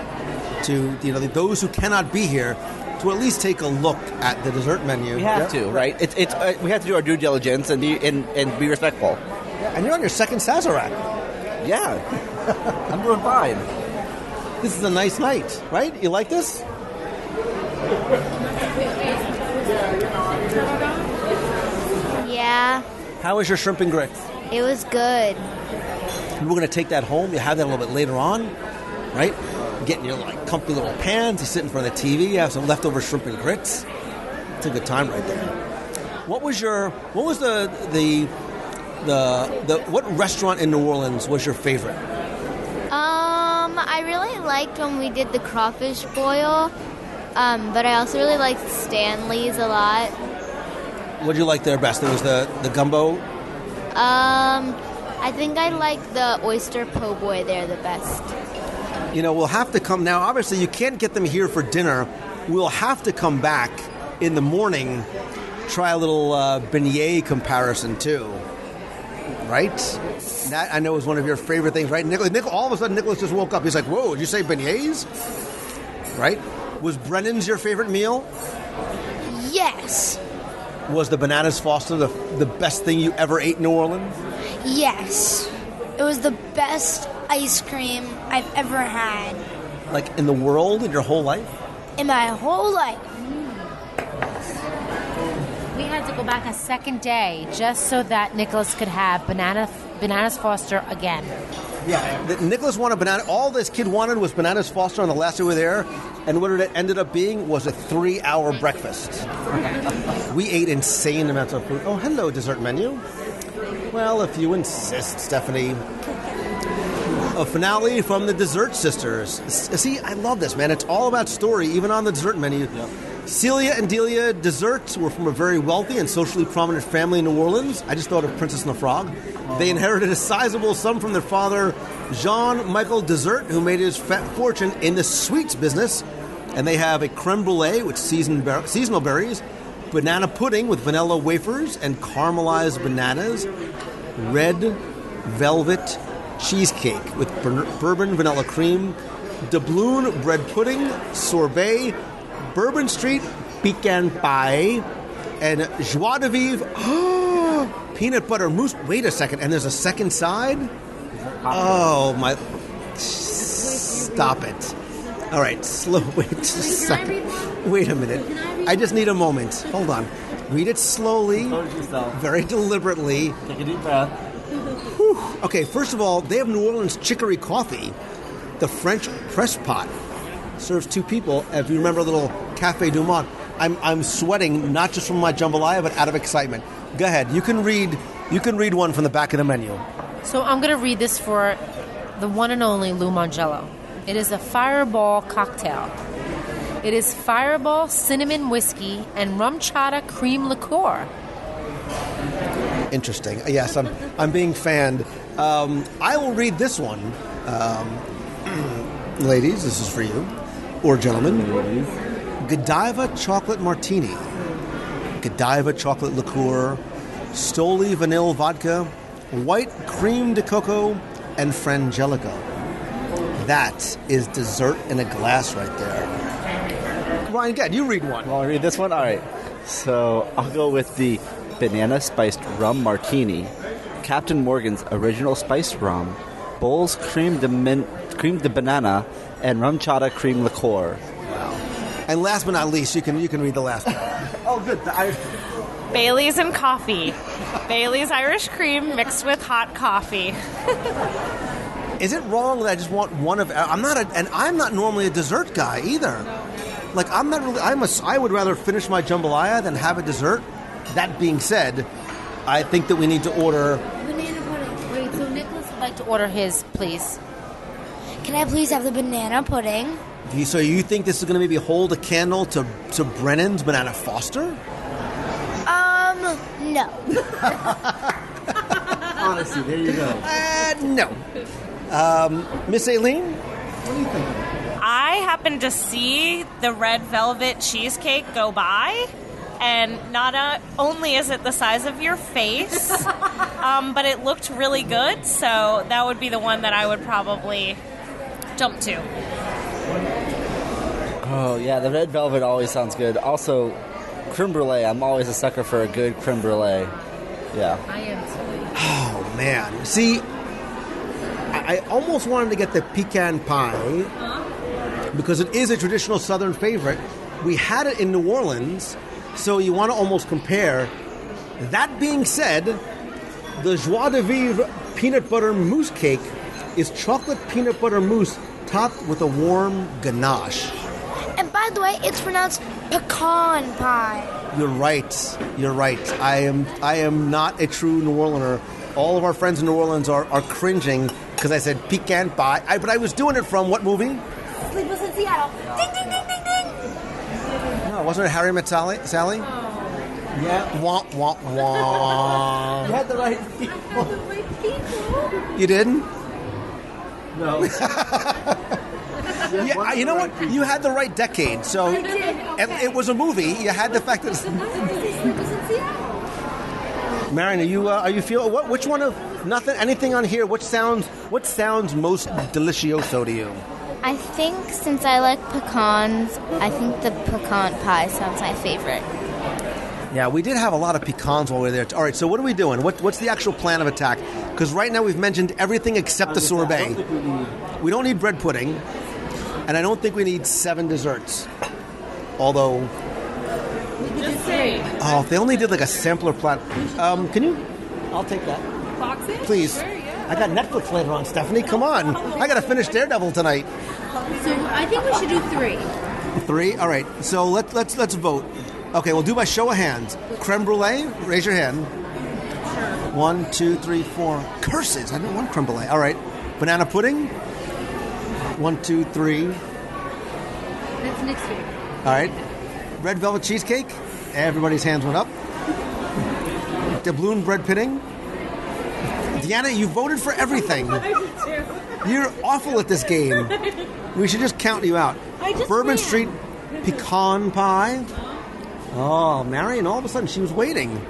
to those who cannot be here to at least take a look at the dessert menu. We have to, right? We have to do our due diligence and be respectful. Yeah, and you're on your second Sazerac. Yeah, I'm doing fine. This is a nice night, right? You like this? Yeah. How was your shrimp and grits? It was good. We're going to take that home. You have that a little bit later on, right? Get in your comfy little pans. You sit in front of the TV. You have some leftover shrimp and grits. It's a good time right there. What was what restaurant in New Orleans was your favorite? I really liked when we did the crawfish boil, but I also really liked Stanley's a lot. What did you like there best? It was the gumbo? I think I liked the oyster po' boy there the best. We'll have to come now. Obviously, you can't get them here for dinner. We'll have to come back in the morning, try a little beignet comparison too. Right? That I know is one of your favorite things, right? All of a sudden, Nicholas just woke up. He's like, "Whoa, did you say beignets?" Right? Was Brennan's your favorite meal? Yes. Was the bananas Foster the best thing you ever ate in New Orleans? Yes. It was the best ice cream I've ever had. Like in the world, in your whole life? In my whole life. We had to go back a second day just so that Nicholas could have Bananas Foster again. Yeah, Nicholas wanted banana. All this kid wanted was Bananas Foster on the last day we were there, and what it ended up being was a 3-hour breakfast. We ate insane amounts of food. Oh, hello, dessert menu. Well, if you insist, Stephanie. A finale from the Dessert Sisters. See, I love this, man. It's all about story, even on the dessert menu. Yep. Celia and Delia Desserts were from a very wealthy and socially prominent family in New Orleans. I just thought of Princess and the Frog. They inherited a sizable sum from their father, Jean-Michel Dessert, who made his fortune in the sweets business. And they have a creme brulee with seasonal berries, banana pudding with vanilla wafers and caramelized bananas, red velvet cheesecake with bourbon vanilla cream, doubloon bread pudding, sorbet, Bourbon Street pecan pie, and joie de vivre peanut butter mousse. Wait a second, and there's a second side? Oh, my... Stop it. All right, wait just a second. Wait a minute. I just need a moment. Hold on. Read it slowly, very deliberately. Take a deep breath. Whew. Okay, first of all, they have New Orleans chicory coffee. The French press pot serves 2 people. If you remember a little Café du Monde, I'm sweating not just from my jambalaya, but out of excitement. Go ahead. You can read one from the back of the menu. So I'm going to read this for the one and only Lou Mangello. It is a fireball cocktail. It is fireball cinnamon whiskey and rum chata cream liqueur. Interesting. Yes, I'm being fanned. I will read this one. Ladies, this is for you. Or gentlemen. Godiva chocolate martini. Godiva chocolate liqueur. Stoli vanilla vodka. White cream de cocoa. And frangelico. That is dessert in a glass right there. Ryan, go ahead. You read one. Want to read this one? All right. So I'll go with the Banana Spiced Rum Martini, Captain Morgan's Original Spiced Rum, Bowls Cream de Banana, and Rum Chata Cream Liqueur. And last but not least, you can read the last one. Oh, good. Bailey's and coffee. Bailey's Irish cream mixed with hot coffee. Is it wrong that I just want one of? I'm not normally a dessert guy either. Like I'm not really. I would rather finish my jambalaya than have a dessert. That being said, I think that we need to order Banana pudding. Wait, so Nicholas would like to order his, please. Can I please have the banana pudding? So you think this is going to maybe hold a candle to Brennan's Banana Foster? No. Honestly, there you go. No. Miss Aileen, what do you think? I happened to see the red velvet cheesecake go by, and not only is it the size of your face, but it looked really good, so that would be the one that I would probably jump to. Oh, yeah, the red velvet always sounds good. Also, creme brulee. I'm always a sucker for a good creme brulee. Yeah. I am too. Oh, man. See, I almost wanted to get the pecan pie because it is a traditional Southern favorite. We had it in New Orleans, so you want to almost compare. That being said, the Joie de Vivre peanut butter mousse cake is chocolate peanut butter mousse topped with a warm ganache. And by the way, it's pronounced pecan pie. You're right. I am not a true New Orleaner. All of our friends in New Orleans are cringing because I said pecan pie. But I was doing it from what movie? Sleepless in Seattle. Ding, ding, ding, ding, ding. No, wasn't it Harry Met Sally? Yeah. Wah, wah, wah. You had the right people. You didn't? No. Yeah, you know what? You had the right decade. So, and it was a movie. You had the fact that. Marion, are you feel which one of nothing, anything on here? What sounds most delicioso to you? I think since I like pecans, I think the pecan pie sounds my favorite. Yeah, we did have a lot of pecans while we were there. All right, so what are we doing? What's the actual plan of attack? Because right now we've mentioned everything except the sorbet. We don't need bread pudding. And I don't think we need 7 desserts. Although... Just say. Oh, if they only did like a sampler plat... can you... I'll take that. Box it? Please. Sure, yeah. I got Netflix later on, Stephanie. Come on. I got to finish Daredevil tonight. So I think we should do 3. 3? All right. So let's vote. Okay, we'll do by show of hands. Creme brulee, raise your hand. Sure. 1, 2, 3, 4. Curses. I don't want creme brulee. All right. Banana pudding. 1, 2, 3. That's next week. All right. Red velvet cheesecake. Everybody's hands went up. Doubloon bread pudding. Deanna, you voted for everything. You're awful at this game. We should just count you out. Bourbon Street pecan pie. Oh, Marion, all of a sudden she was waiting.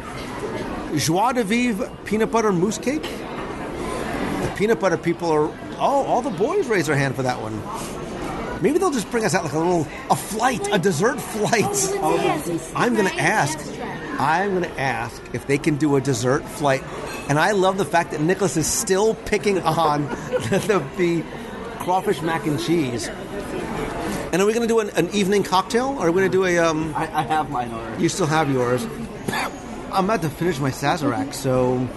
Joie de Vivre peanut butter mousse cake. The peanut butter people are... Oh, all the boys raise their hand for that one. Maybe they'll just bring us out like a dessert flight. I'm going to ask if they can do a dessert flight. And I love the fact that Nicholas is still picking on the crawfish mac and cheese. And are we going to do an evening cocktail? Or are we going to do a... I have mine already. You still have yours. I'm about to finish my Sazerac, so...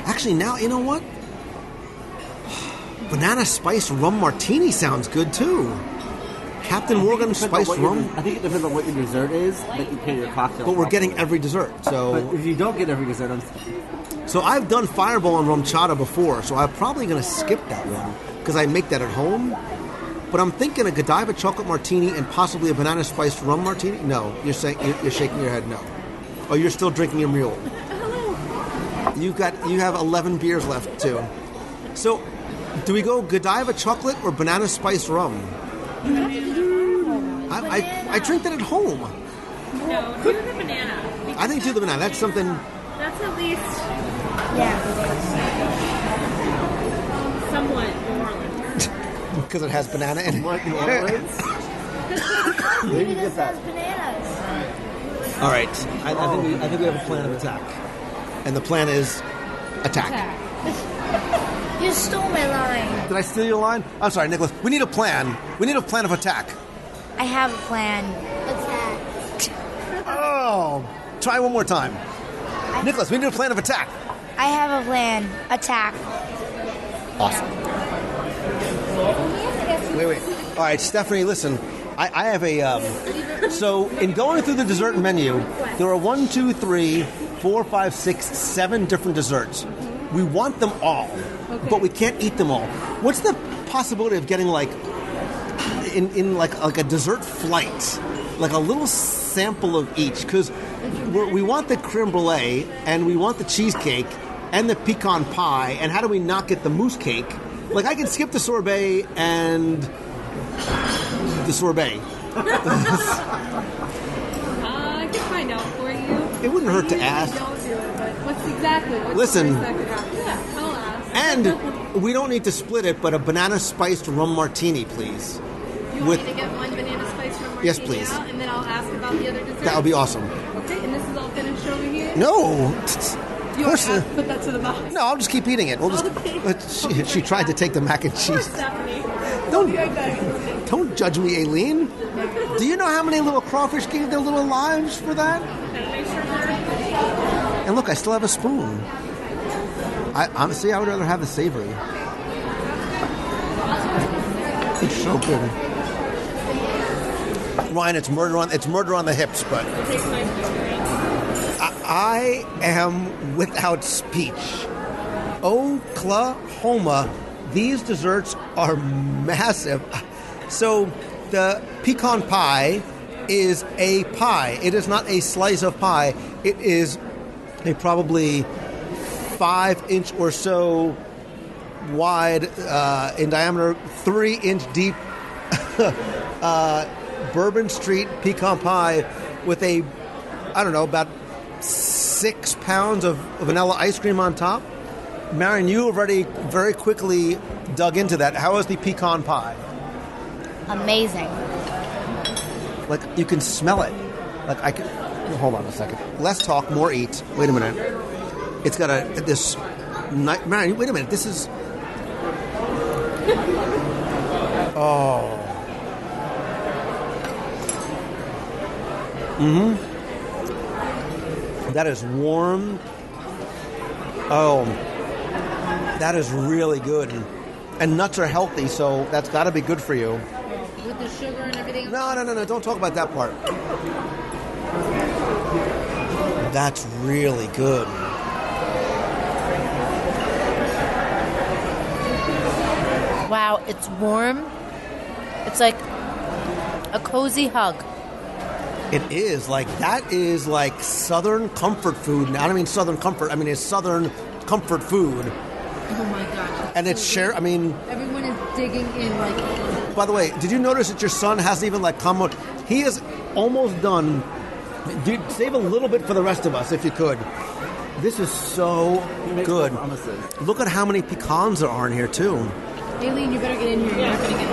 Actually, now, you know what? Banana Spice Rum Martini sounds good, too. Captain Morgan Spice Rum. I think it depends on what your dessert is that you pay your cocktail. But we're getting every dessert, so... But if you don't get every dessert, So I've done Fireball and Rum Chata before, so I'm probably going to skip that one, because I make that at home. But I'm thinking a Godiva Chocolate Martini and possibly a Banana Spiced Rum Martini. No, you're shaking your head no. Oh, you're still drinking your mule. You have 11 beers left, too. So... Do we go Godiva chocolate or banana spice rum? I drink that at home. No, do the banana. I think do the banana. That's something... That's at least... Yeah. Somewhat New Orleans. Because it has banana in it. What, New Orleans? Where do you get that? All right. I think we have a plan of attack. And the plan is attack. You stole my line. Did I steal your line? I'm sorry, Nicholas. We need a plan. We need a plan of attack. I have a plan. Attack. Oh. Try one more time. Nicholas, we need a plan of attack. I have a plan. Attack. Awesome. Wait. All right, Stephanie, listen. I have a... so, in going through the dessert menu, there are 1, 2, 3, 4, 5, 6, 7 different desserts. We want them all, but we can't eat them all. What's the possibility of getting, like, in like a dessert flight? Like a little sample of each? Because we want the creme brulee, and we want the cheesecake, and the pecan pie, and how do we not get the mousse cake? Like, I can skip the sorbet and the sorbet. I can find out for you. It wouldn't hurt to ask. Don't do it, but what's exactly? What's Listen. The yeah, I'll ask. And we don't need to split it, but a banana spiced rum martini, please. You want me to get one banana spice from martini Yes, please. out, and then I'll ask about the other desserts? That would be awesome. Okay, and this is all finished over here? No. You want to put that to the box? No, I'll just keep eating it. We'll just. She tried to take the mac and cheese. Stephanie. Don't judge me, Aileen. Do you know how many little crawfish gave their little lives for that? And look, I still have a spoon. Honestly, I would rather have the savory. It's so good. Ryan, it's murder on the hips, but I am without speech. Oklahoma, these desserts are massive. So the pecan pie is a pie. It is not a slice of pie. It is a probably 5-inch or so wide in diameter, 3-inch deep Bourbon Street pecan pie with about 6 pounds of vanilla ice cream on top. Marion, you already very quickly dug into that. How is the pecan pie? Amazing. Like, you can smell it. Like, I can... Hold on a second. Less talk, more eat. Wait a minute. It's got this... Marion, wait a minute. This is... Oh. Mm-hmm. That is warm. Oh. That is really good. And nuts are healthy, so that's got to be good for you. With the sugar and everything? No. Don't talk about that part. That's really good. Wow, it's warm. It's like a cozy hug. It is. That is like Southern comfort food. I don't mean Southern comfort. I mean, it's Southern comfort food. Oh my gosh. And it's share. I mean, everyone is digging in. By the way, did you notice that your son hasn't even come on? He is almost done. Dude, save a little bit for the rest of us if you could. This is so good. Look at how many pecans there are in here too. Aileen, you better get in here. You're not going to get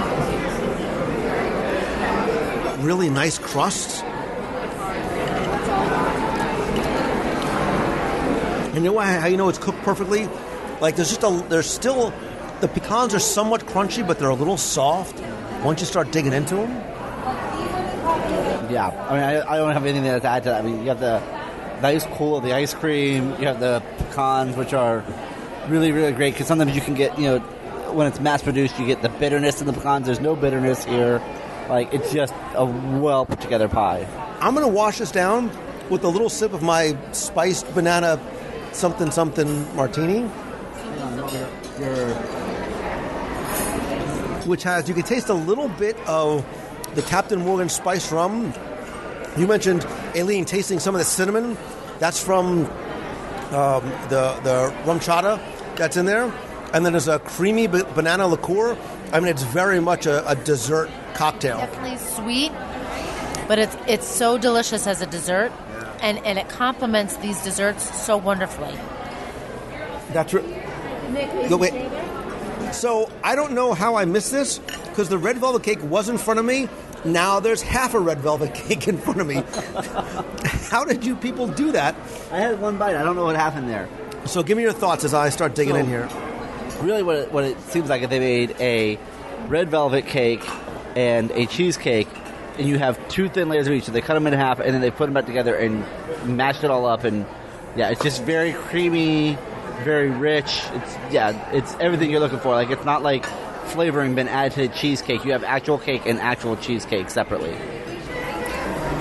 in. Really nice crust. And you know how you know it's cooked perfectly? There's still the pecans are somewhat crunchy, but they're a little soft once you start digging into them. Yeah, I mean, I don't have anything to add to that. I mean, you have the nice cool of the ice cream. You have the pecans, which are really, really great because sometimes you can get, when it's mass produced, you get the bitterness in the pecans. There's no bitterness here. It's just a well put together pie. I'm going to wash this down with a little sip of my spiced banana something martini. Which has, you can taste a little bit of the Captain Morgan spiced rum. You mentioned, Aileen, tasting some of the cinnamon. That's from the rum chata that's in there. And then there's a creamy banana liqueur. I mean, it's very much a dessert cocktail. Definitely sweet, but it's so delicious as a dessert, and it complements these desserts so wonderfully. That's right. So I don't know how I missed this because the red velvet cake was in front of me, Now there's half a red velvet cake in front of me. How did you people do that? I had one bite. I don't know what happened there. So give me your thoughts as I start digging in here. Really what it seems like is they made a red velvet cake and a cheesecake, and you have 2 thin layers of each. So they cut them in half, and then they put them back together and mashed it all up. And, yeah, it's just very creamy, very rich. It's everything you're looking for. Like, it's not like flavoring been added to the cheesecake. You have actual cake and actual cheesecake separately.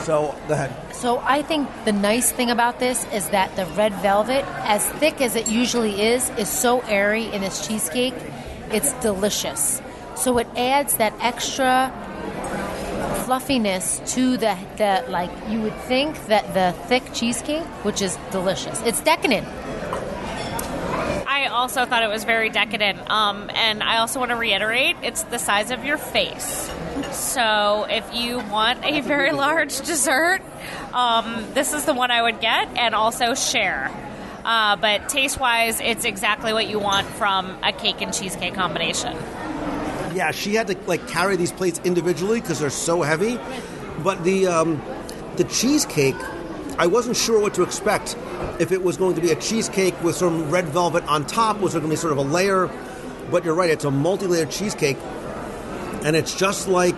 So, go ahead. So I think the nice thing about this is that the red velvet, as thick as it usually is so airy in this cheesecake. It's delicious. So it adds that extra fluffiness to the like you would think that the thick cheesecake, which is delicious. It's decadent. I also thought it was very decadent. And I also want to reiterate, it's the size of your face. So if you want a very large dessert, this is the one I would get and also share. But taste-wise, it's exactly what you want from a cake and cheesecake combination. Yeah, she had to carry these plates individually because they're so heavy. But the cheesecake, I wasn't sure what to expect. If it was going to be a cheesecake with some red velvet on top, was there going to be sort of a layer? But you're right, it's a multi-layered cheesecake. And it's just like,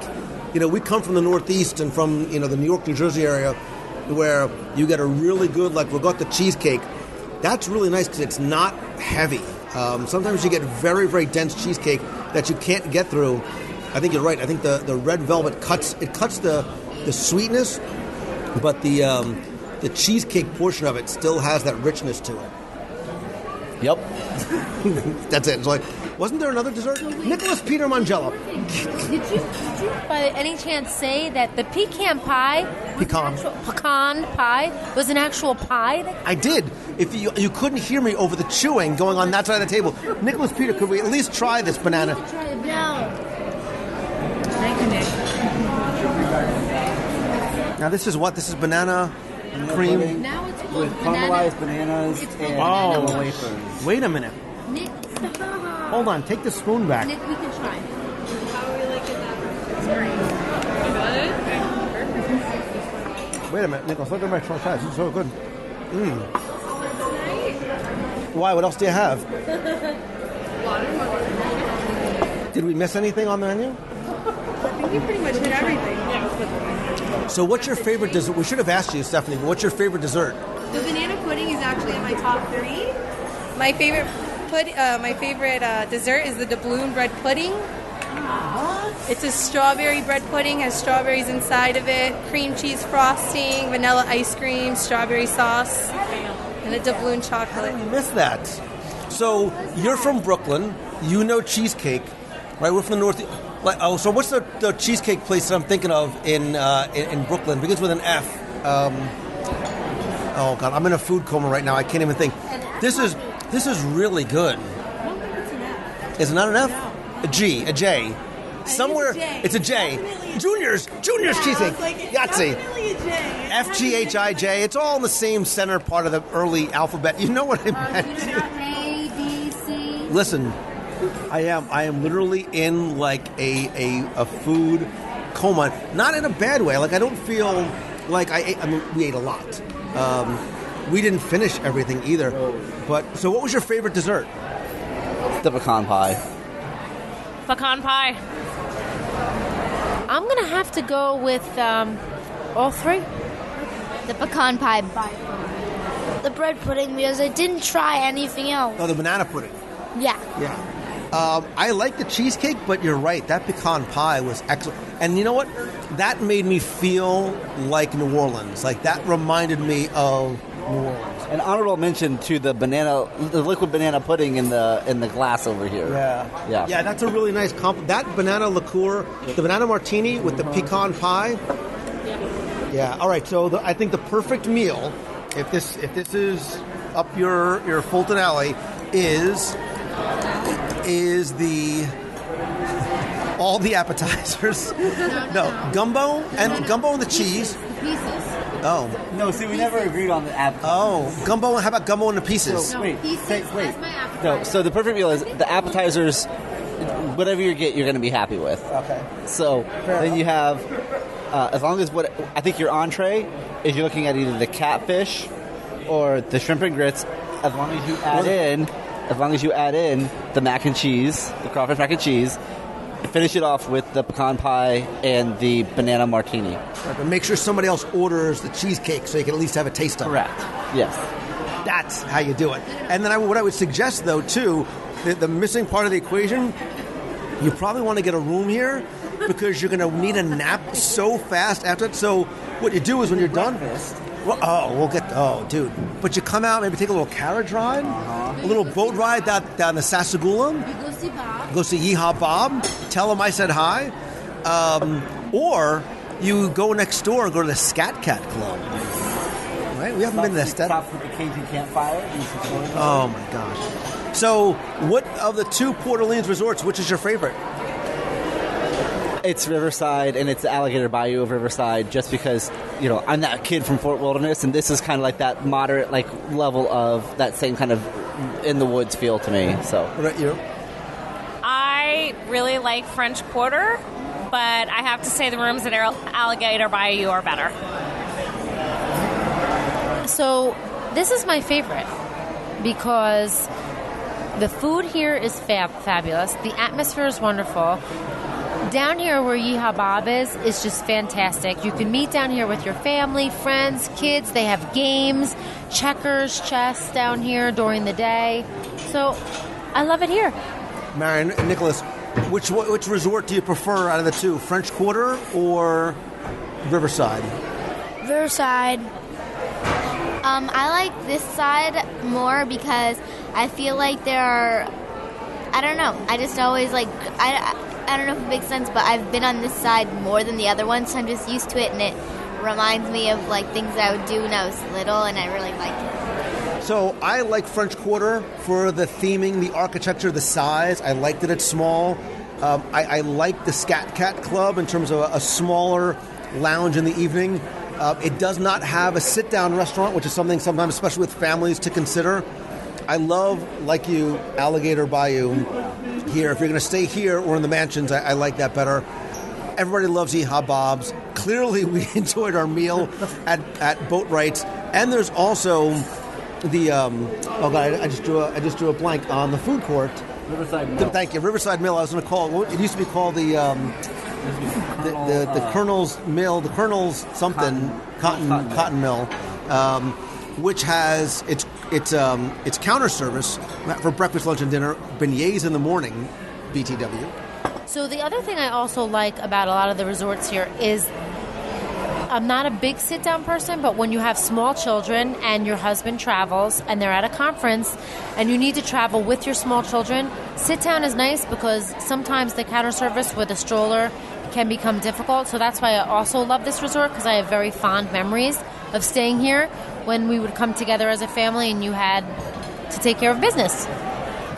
we come from the Northeast and from, the New York, New Jersey area where you get a really good, regatta cheesecake. That's really nice because it's not heavy. Sometimes you get very, very dense cheesecake that you can't get through. I think you're right. I think the red velvet cuts the sweetness, but the cheesecake portion of it still has that richness to it. Yep. That's it. It's wasn't there another dessert? Nicholas Peter Mangello. Did you by any chance say that the pecan pie was an actual pie? I did. If you couldn't hear me over the chewing going on that side of the table. Nicholas Peter, could we at least try this banana? No. Now this is what? This is banana cream? Now it's with caramelized bananas and wafers. Wait a minute. Nick, hold on. Take the spoon back. Nick, we can try. How are we liking that? It's great. You got it? Perfect. Wait a minute, Nicholas. Look at my try. This is so good. Why? What else do you have? Water. Did we miss anything on the menu? I think you pretty much hit everything. So what's your favorite dessert? We should have asked you, Stephanie, but what's your favorite dessert? The banana pudding is actually in my top 3. My favorite dessert is the doubloon bread pudding. It's a strawberry bread pudding, has strawberries inside of it, cream cheese frosting, vanilla ice cream, strawberry sauce, and a doubloon chocolate. I missed that. So you're from Brooklyn. You know cheesecake, right? We're from the North. So what's the cheesecake place that I'm thinking of in Brooklyn? It begins with an F. Oh God, I'm in a food coma right now. I can't even think. This is really good. I don't think it's an F. Is it not an F? No. A G, a J. Somewhere it's a J. Junior's cheesecake. Yahtzee. Definitely a J. FGHIJ. It's all in the same center part of the early alphabet. You know what I meant. A, B, C. Listen, I am literally in a food coma. Not in a bad way. I don't feel like I ate. I mean, we ate a lot. We didn't finish everything either. But so, what was your favorite dessert? The pecan pie. Pecan pie. I'm going to have to go with all 3. The pecan pie. The bread pudding because I didn't try anything else. Oh, the banana pudding. Yeah. Yeah. I like the cheesecake, but you're right. That pecan pie was excellent. And you know what? That made me feel like New Orleans. That reminded me of New Orleans. An honorable mention to the liquid banana pudding in the glass over here. Yeah. Yeah, that's a really nice compliment. That banana liqueur, the banana martini with the pecan pie. Yeah. All right. So I think the perfect meal, if this is up your Fulton Alley, is all the appetizers. No, gumbo and the cheese. Pieces. Oh. No, see, we never agreed on the appetizers. Oh, gumbo. How about gumbo in the pieces? So, wait. Pieces. Wait. That's my appetizer. No, so the perfect meal is the appetizers whatever you get, you're going to be happy with. Okay. So then you have, as long as what I think your entree is, you're looking at either the catfish or the shrimp and grits. As long as you add in the mac and cheese, the crawfish mac and cheese, finish it off with the pecan pie and the banana martini. Right, but make sure somebody else orders the cheesecake so you can at least have a taste of it. Correct. Yes. That's how you do it. And then what I would suggest, though, too, the missing part of the equation, you probably want to get a room here because you're going to need a nap so fast after it. So what you do is when you're done... dude. But you come out, maybe take a little carriage ride, a little boat ride down to Sassagoula. Go see Bob. Go see Yeehaw Bob. Tell him I said hi. Or you go next door and go to the Scat Cat Club. Right? We haven't been to that. Stop with the Cajun campfire. Oh, my gosh. So, what of the two Port Orleans resorts, which is your favorite? It's Riverside, and it's the Alligator Bayou of Riverside, just because, I'm that kid from Fort Wilderness, and this is kind of like that moderate, level of that same kind of in-the-woods feel to me, so. What about you? I really like French Quarter, but I have to say the rooms at Alligator Bayou are better. So this is my favorite because the food here is fabulous. The atmosphere is wonderful. Down here where Yeehaw Bob is just fantastic. You can meet down here with your family, friends, kids. They have games, checkers, chess down here during the day. So I love it here. Marion and Nicholas, which resort do you prefer out of the two, French Quarter or Riverside? Riverside. I like this side more because I feel like there are, I don't know, I just always I don't know if it makes sense, but I've been on this side more than the other one, so I'm just used to it, and it reminds me of things that I would do when I was little, and I really like it. So I like French Quarter for the theming, the architecture, the size. I like that it's small. I like the Scat Cat Club in terms of a smaller lounge in the evening. It does not have a sit-down restaurant, which is something sometimes, especially with families, to consider. I love, like you, Alligator Bayou here. If you're going to stay here or in the mansions, I like that better. Everybody loves Yeehaw Bob's. Clearly, we enjoyed our meal at Boatwright. And there's also the I just drew a blank on the food court. Riverside Mill. Thank you, Riverside Mill. I was going to call it. It used to be called the Colonel's Mill, the Colonel's something cotton mill, which has its counter service for breakfast, lunch, and dinner. Beignets in the morning, BTW. So the other thing I also like about a lot of the resorts here is I'm not a big sit-down person, but when you have small children and your husband travels and they're at a conference and you need to travel with your small children, sit-down is nice because sometimes the counter service with a stroller can become difficult. So that's why I also love this resort, because I have very fond memories of staying here when we would come together as a family and you had to take care of business.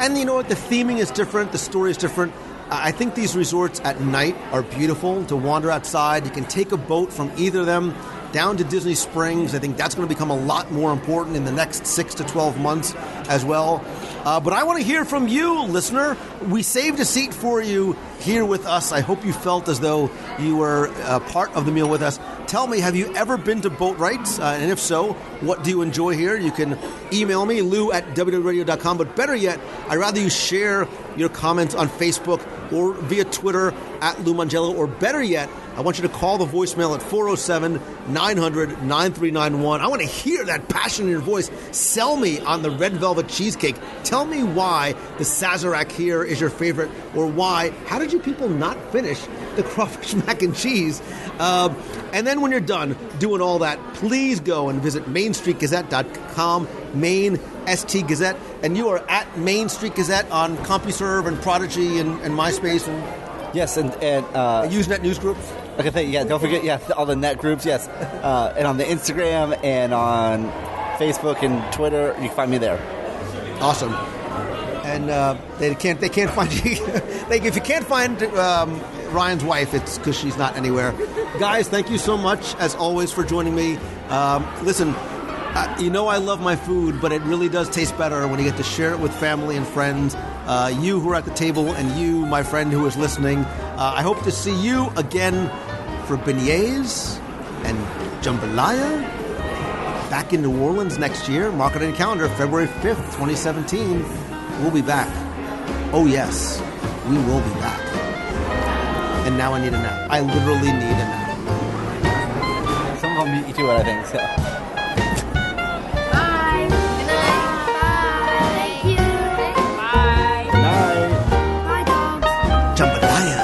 And you know what? The theming is different. The story is different. I think these resorts at night are beautiful to wander outside. You can take a boat from either of them down to Disney Springs. I think that's going to become a lot more important in the next 6 to 12 months as well. But I want to hear from you, listener. We saved a seat for you here with us. I hope you felt as though you were part of the meal with us. Tell me, have you ever been to Boatwright? And if so, what do you enjoy here? You can email me, lou@www.radio.com. But better yet, I'd rather you share your comments on Facebook or via Twitter @Lou Mongello. Or better yet, I want you to call the voicemail at 407-900-9391. I want to hear that passion in your voice. Sell me on the red velvet cheesecake. Tell me why the Sazerac here is your favorite, or how did you people not finish the crawfish mac and cheese? And then when you're done doing all that, please go and visit MainStreetGazette.com, Main ST Gazette, and you are at Main Street Gazette on CompuServe and Prodigy and MySpace. And yes, and Usenet news groups. Okay, yeah, don't forget, all the net groups, yes. And on the Instagram and on Facebook and Twitter, you can find me there. Awesome. And they can't find you. If you can't find Ryan's wife, it's because she's not anywhere. Guys, thank you so much, as always, for joining me. Listen, I love my food, but it really does taste better when you get to share it with family and friends. You who are at the table and you, my friend who is listening. I hope to see you again for beignets and jambalaya back in New Orleans next year. Mark it on your calendar, February 5th, 2017. We'll be back. Oh, yes, we will be back. And now I need a nap. I literally need a nap. Someone will meet you to it, I think, so. Bye. Good night. Bye. Thank you. Bye. Good night. Bye, dogs. Jambalaya.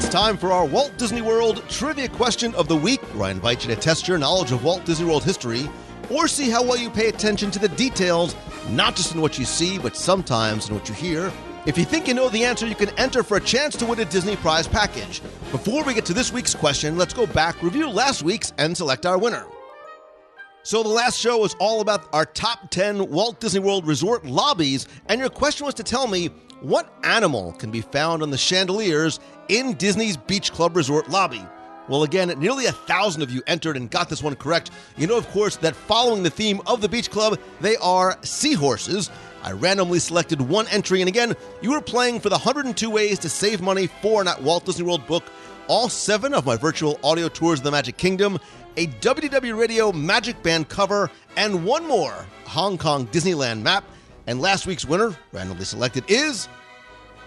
Time for our Walt Disney World Trivia Question of the Week, where I invite you to test your knowledge of Walt Disney World history or see how well you pay attention to the details, not just in what you see, but sometimes in what you hear. If you think you know the answer, you can enter for a chance to win a Disney prize package. Before we get to this week's question, let's go back, review last week's, and select our winner. So the last show was all about our top 10 Walt Disney World Resort lobbies, and your question was to tell me what animal can be found on the chandeliers in Disney's Beach Club Resort lobby. Well, again, nearly 1,000 of you entered and got this one correct. You know, of course, that following the theme of the Beach Club, they are seahorses. I randomly selected one entry, and again, you were playing for the 102 Ways to Save Money for an at Walt Disney World book, all 7 of my virtual audio tours of the Magic Kingdom, a WDW Radio Magic Band cover, and one more Hong Kong Disneyland map. And last week's winner, randomly selected, is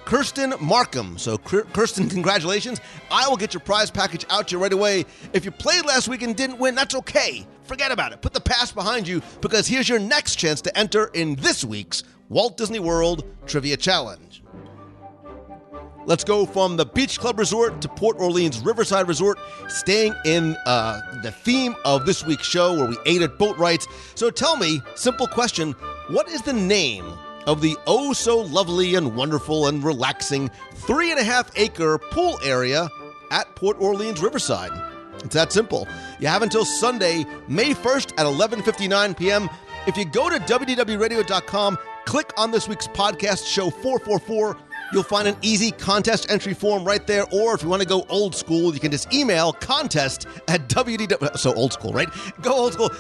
Kirsten Markham. So, Kirsten, congratulations. I will get your prize package out to you right away. If you played last week and didn't win, that's okay. Forget about it. Put the past behind you, because here's your next chance to enter in this week's Walt Disney World Trivia Challenge. Let's go from the Beach Club Resort to Port Orleans Riverside Resort, staying in the theme of this week's show where we ate at Boatwright. So tell me, simple question, what is the name of the oh-so-lovely and wonderful and relaxing 3.5-acre pool area at Port Orleans Riverside? It's that simple. You have until Sunday, May 1st at 11:59 p.m. If you go to WDWRadio.com, click on this week's podcast, show 444, you'll find an easy contest entry form right there. Or if you want to go old school, you can just email contest at WDW. So old school, right? Go old school.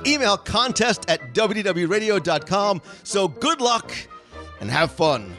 Email contest at WDWRadio.com. So good luck and have fun.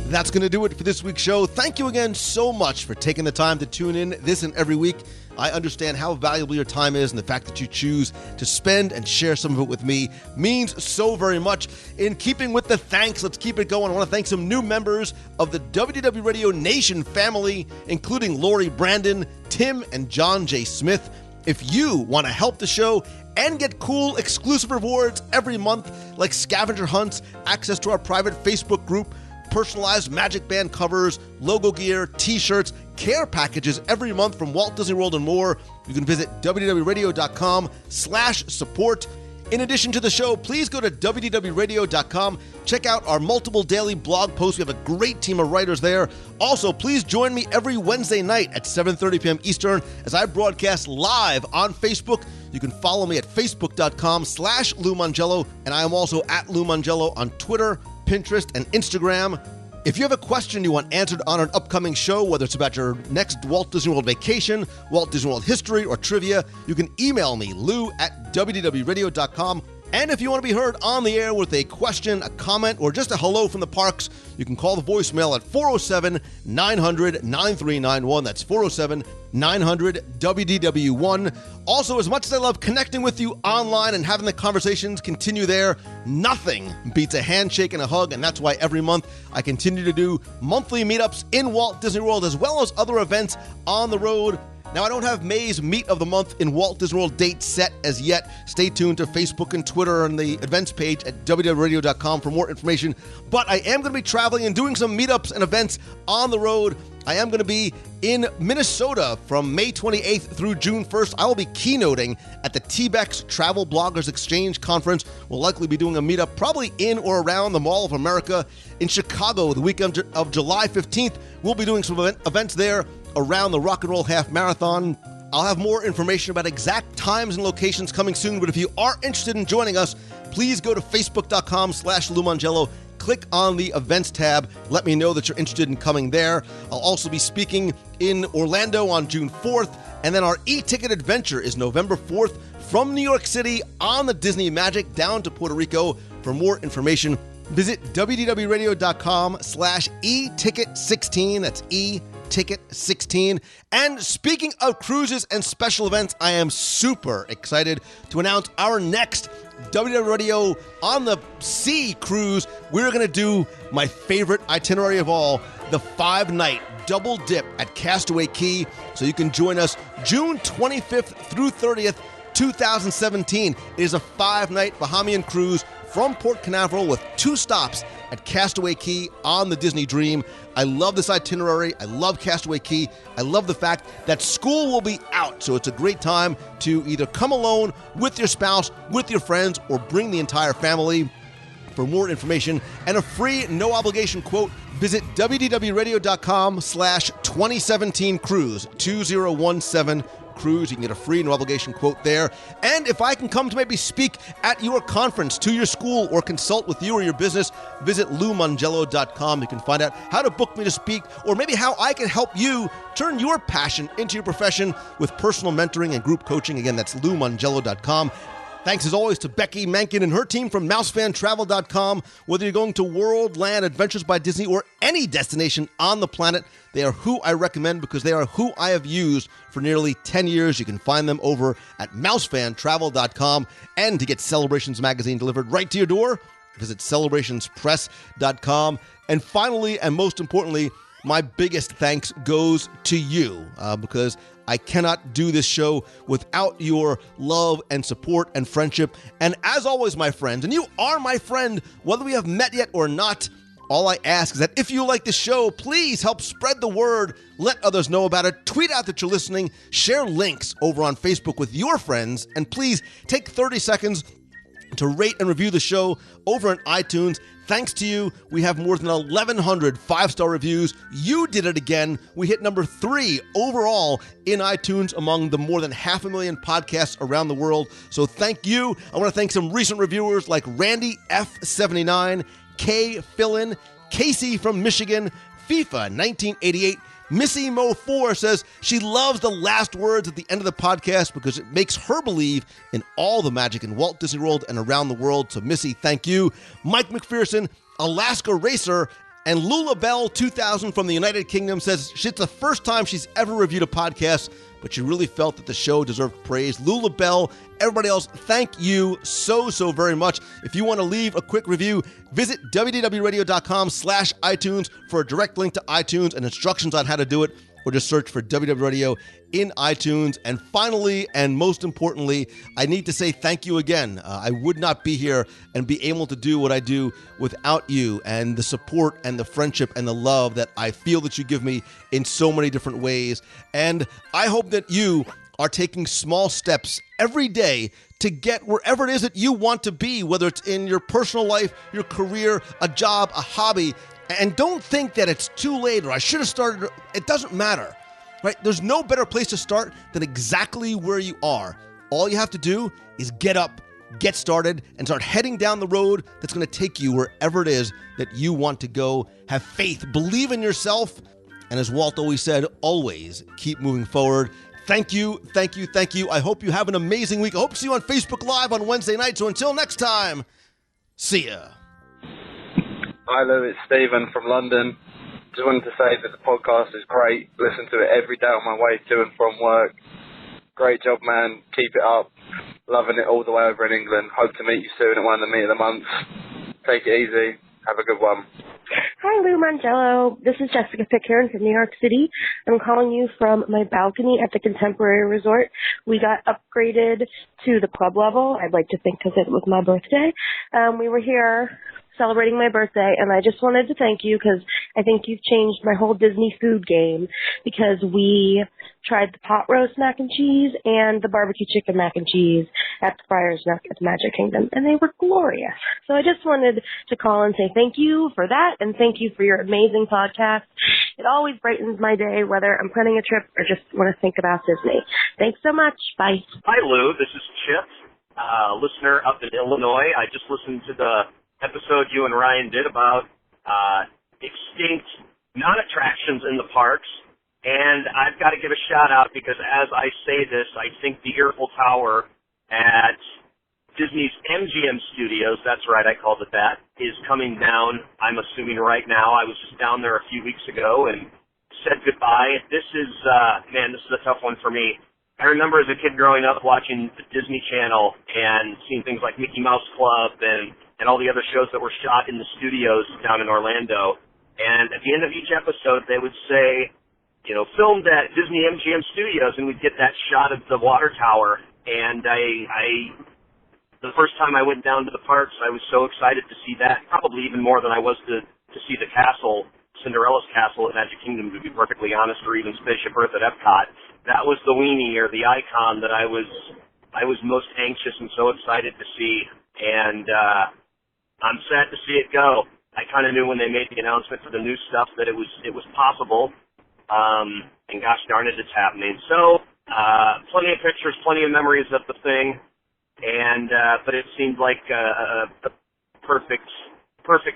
That's going to do it for this week's show. Thank you again so much for taking the time to tune in this and every week. I understand how valuable your time is, and the fact that you choose to spend and share some of it with me means so very much. In keeping with the thanks, let's keep it going. I want to thank some new members of the WDW Radio Nation family, including Lori Brandon, Tim, and John J. Smith. If you want to help the show and get cool exclusive rewards every month, like scavenger hunts, access to our private Facebook group, personalized Magic Band covers, logo gear, t-shirts, care packages every month from Walt Disney World and more, you can visit WDWRadio.com/support. In addition to the show, please go to WDWRadio.com. Check out our multiple daily blog posts. We have a great team of writers there. Also, please join me every Wednesday night at 7:30 p.m. Eastern as I broadcast live on Facebook. You can follow me at Facebook.com/Lou Mongello, and I am also at Lou Mongello on Twitter, Pinterest, and Instagram. If you have a question you want answered on an upcoming show, whether it's about your next Walt Disney World vacation, Walt Disney World history, or trivia, you can email me, lou@wdwradio.com. And if you want to be heard on the air with a question, a comment, or just a hello from the parks, you can call the voicemail at 407-900-9391. That's 407-900-WDW1. Also, as much as I love connecting with you online and having the conversations continue there, nothing beats a handshake and a hug, and that's why every month I continue to do monthly meetups in Walt Disney World, as well as other events on the road. Now, I don't have May's Meet of the Month in Walt Disney World date set as yet. Stay tuned to Facebook and Twitter and the events page at WDWRadio.com for more information. But I am going to be traveling and doing some meetups and events on the road. I am going to be in Minnesota from May 28th through June 1st. I will be keynoting at the TBEX Travel Bloggers Exchange Conference. We'll likely be doing a meetup probably in or around the Mall of America. In Chicago, the weekend of July 15th, we'll be doing some events there around the Rock and Roll Half Marathon. I'll have more information about exact times and locations coming soon, but if you are interested in joining us, please go to facebook.com/Lou Mongello. Click on the events tab. Let me know that you're interested in coming there. I'll also be speaking in Orlando on June 4th, and then our e-ticket adventure is November 4th from New York City on the Disney Magic down to Puerto Rico. For more information, visit wdwradio.com/e-ticket16. That's e-ticket16. And speaking of cruises and special events, I am super excited to announce our next WDW Radio on the Sea cruise. We're going to do my favorite itinerary of all, the 5-night double dip at Castaway Cay. So you can join us June 25th through 30th, 2017. It is a 5-night Bahamian cruise from Port Canaveral with 2 stops at Castaway Cay on the Disney Dream. I love this itinerary. I love Castaway Cay. I love the fact that school will be out, so it's a great time to either come alone with your spouse, with your friends, or bring the entire family. For more information and a free, no-obligation quote, visit wdwradio.com/2017cruise, 2017 cruise. You can get a free, no-obligation quote there. And if I can come to maybe speak at your conference, to your school, or consult with you or your business, visit LouMongello.com. You can find out how to book me to speak, or maybe how I can help you turn your passion into your profession with personal mentoring and group coaching. Again, that's LouMongello.com. Thanks, as always, to Becky Mankin and her team from MouseFanTravel.com. Whether you're going to World, Land, Adventures by Disney, or any destination on the planet, they are who I recommend because they are who I have used for nearly 10 years. You can find them over at MouseFanTravel.com. And to get Celebrations Magazine delivered right to your door, visit CelebrationsPress.com. And finally, and most importantly, my biggest thanks goes to you because I cannot do this show without your love and support and friendship. And as always, my friends, and you are my friend, whether we have met yet or not, all I ask is that if you like the show, please help spread the word, let others know about it, tweet out that you're listening, share links over on Facebook with your friends, and please take 30 seconds to rate and review the show over on iTunes. Thanks to you, we have more than 1,100 5-star reviews. You did it again. We hit number 3 overall in iTunes among the more than 500,000 podcasts around the world. So thank you. I want to thank some recent reviewers like Randy F79, Kay Fillin, Casey from Michigan, FIFA 1988, Missy Mo 4 says she loves the last words at the end of the podcast because it makes her believe in all the magic in Walt Disney World and around the world. So Missy, thank you. Mike McPherson, Alaska Racer, and Lula Bell 2000 from the United Kingdom says it's the first time she's ever reviewed a podcast, but she really felt that the show deserved praise. Lula Bell, everybody else, thank you so very much. If you want to leave a quick review, visit wdwradio.com/iTunes for a direct link to iTunes and instructions on how to do it, or just search for WDW Radio in iTunes. And finally, and most importantly, I need to say thank you again. I would not be here and be able to do what I do without you and the support and the friendship and the love that I feel that you give me in so many different ways. And I hope that you are taking small steps every day to get wherever it is that you want to be, whether it's in your personal life, your career, a job, a hobby. And don't think that it's too late or I should have started. It doesn't matter, right? There's no better place to start than exactly where you are. All you have to do is get up, get started, and start heading down the road that's going to take you wherever it is that you want to go. Have faith, believe in yourself, and as Walt always said, always keep moving forward. Thank you, thank you, thank you. I hope you have an amazing week. I hope to see you on Facebook Live on Wednesday night. So until next time, see ya. Hi Lou, it's Stephen from London. Just wanted to say that the podcast is great. Listen to it every day on my way to and from work. Great job, man. Keep it up. Loving it all the way over in England. Hope to meet you soon at one of the Meet of the Months. Take it easy. Have a good one. Hi, Lou Mangello. This is Jessica Pitcairn from New York City. I'm calling you from my balcony at the Contemporary Resort. We got upgraded to the club level, I'd like to think, because it was my birthday. We were here celebrating my birthday, and I just wanted to thank you because I think you've changed my whole Disney food game, because we tried the pot roast mac and cheese and the barbecue chicken mac and cheese at the Friar's Nook at the Magic Kingdom, and they were glorious. So I just wanted to call and say thank you for that, and thank you for your amazing podcast. It always brightens my day, whether I'm planning a trip or just want to think about Disney. Thanks so much. Bye. Hi, Lou. This is Chip, listener up in Illinois. I just listened to the episode you and Ryan did about extinct non-attractions in the parks, and I've got to give a shout-out because as I say this, I think the Eiffel Tower at Disney's MGM Studios, that's right, I called it that, is coming down, I'm assuming right now. I was just down there a few weeks ago and said goodbye. This is a tough one for me. I remember as a kid growing up watching the Disney Channel and seeing things like Mickey Mouse Club and all the other shows that were shot in the studios down in Orlando. And at the end of each episode, they would say, you know, filmed at Disney MGM Studios, and we'd get that shot of the water tower. And the first time I went down to the parks, I was so excited to see that, probably even more than I was to see the castle, Cinderella's castle at Magic Kingdom, to be perfectly honest, or even Spaceship Earth at Epcot. That was the weenie or the icon that I was most anxious and so excited to see. And I'm sad to see it go. I kind of knew when they made the announcement for the new stuff that it was possible. And gosh darn it, it's happening. So, plenty of pictures, plenty of memories of the thing. And, but it seemed like a perfect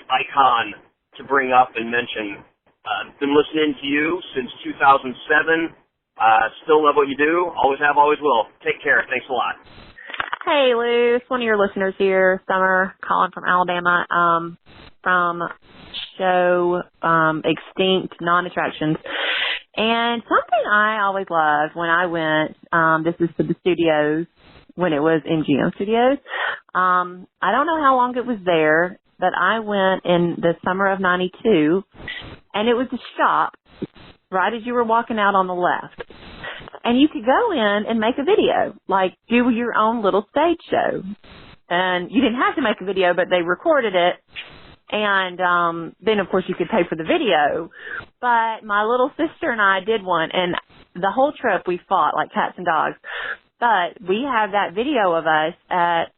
icon to bring up and mention. Been listening to you since 2007. Still love what you do. Always have, always will. Take care. Thanks a lot. Hey, Lou. It's one of your listeners here, Summer, calling from Alabama, from show Extinct Non-Attractions. And something I always loved when I went, this is to the studios, when it was MGM Studios. I don't know how long it was there, but I went in the summer of 92, and it was a shop right as you were walking out on the left. And you could go in and make a video, like do your own little stage show. And you didn't have to make a video, but they recorded it. And then, of course, you could pay for the video. But my little sister and I did one, and the whole trip we fought like cats and dogs. But we have that video of us at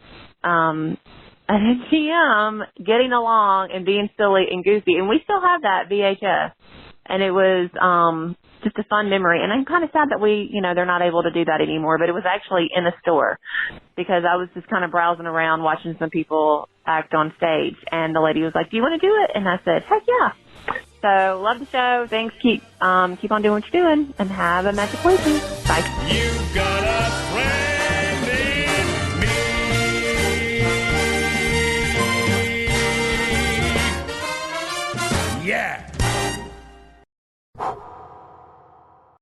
MGM getting along and being silly and goofy. And we still have that VHS. And it was just a fun memory. And I'm kind of sad that they're not able to do that anymore. But it was actually in the store because I was just kind of browsing around watching some people act on stage. And the lady was like, do you want to do it? And I said, heck yeah. So love the show. Thanks. Keep on doing what you're doing and have a magical weekend. Bye. You got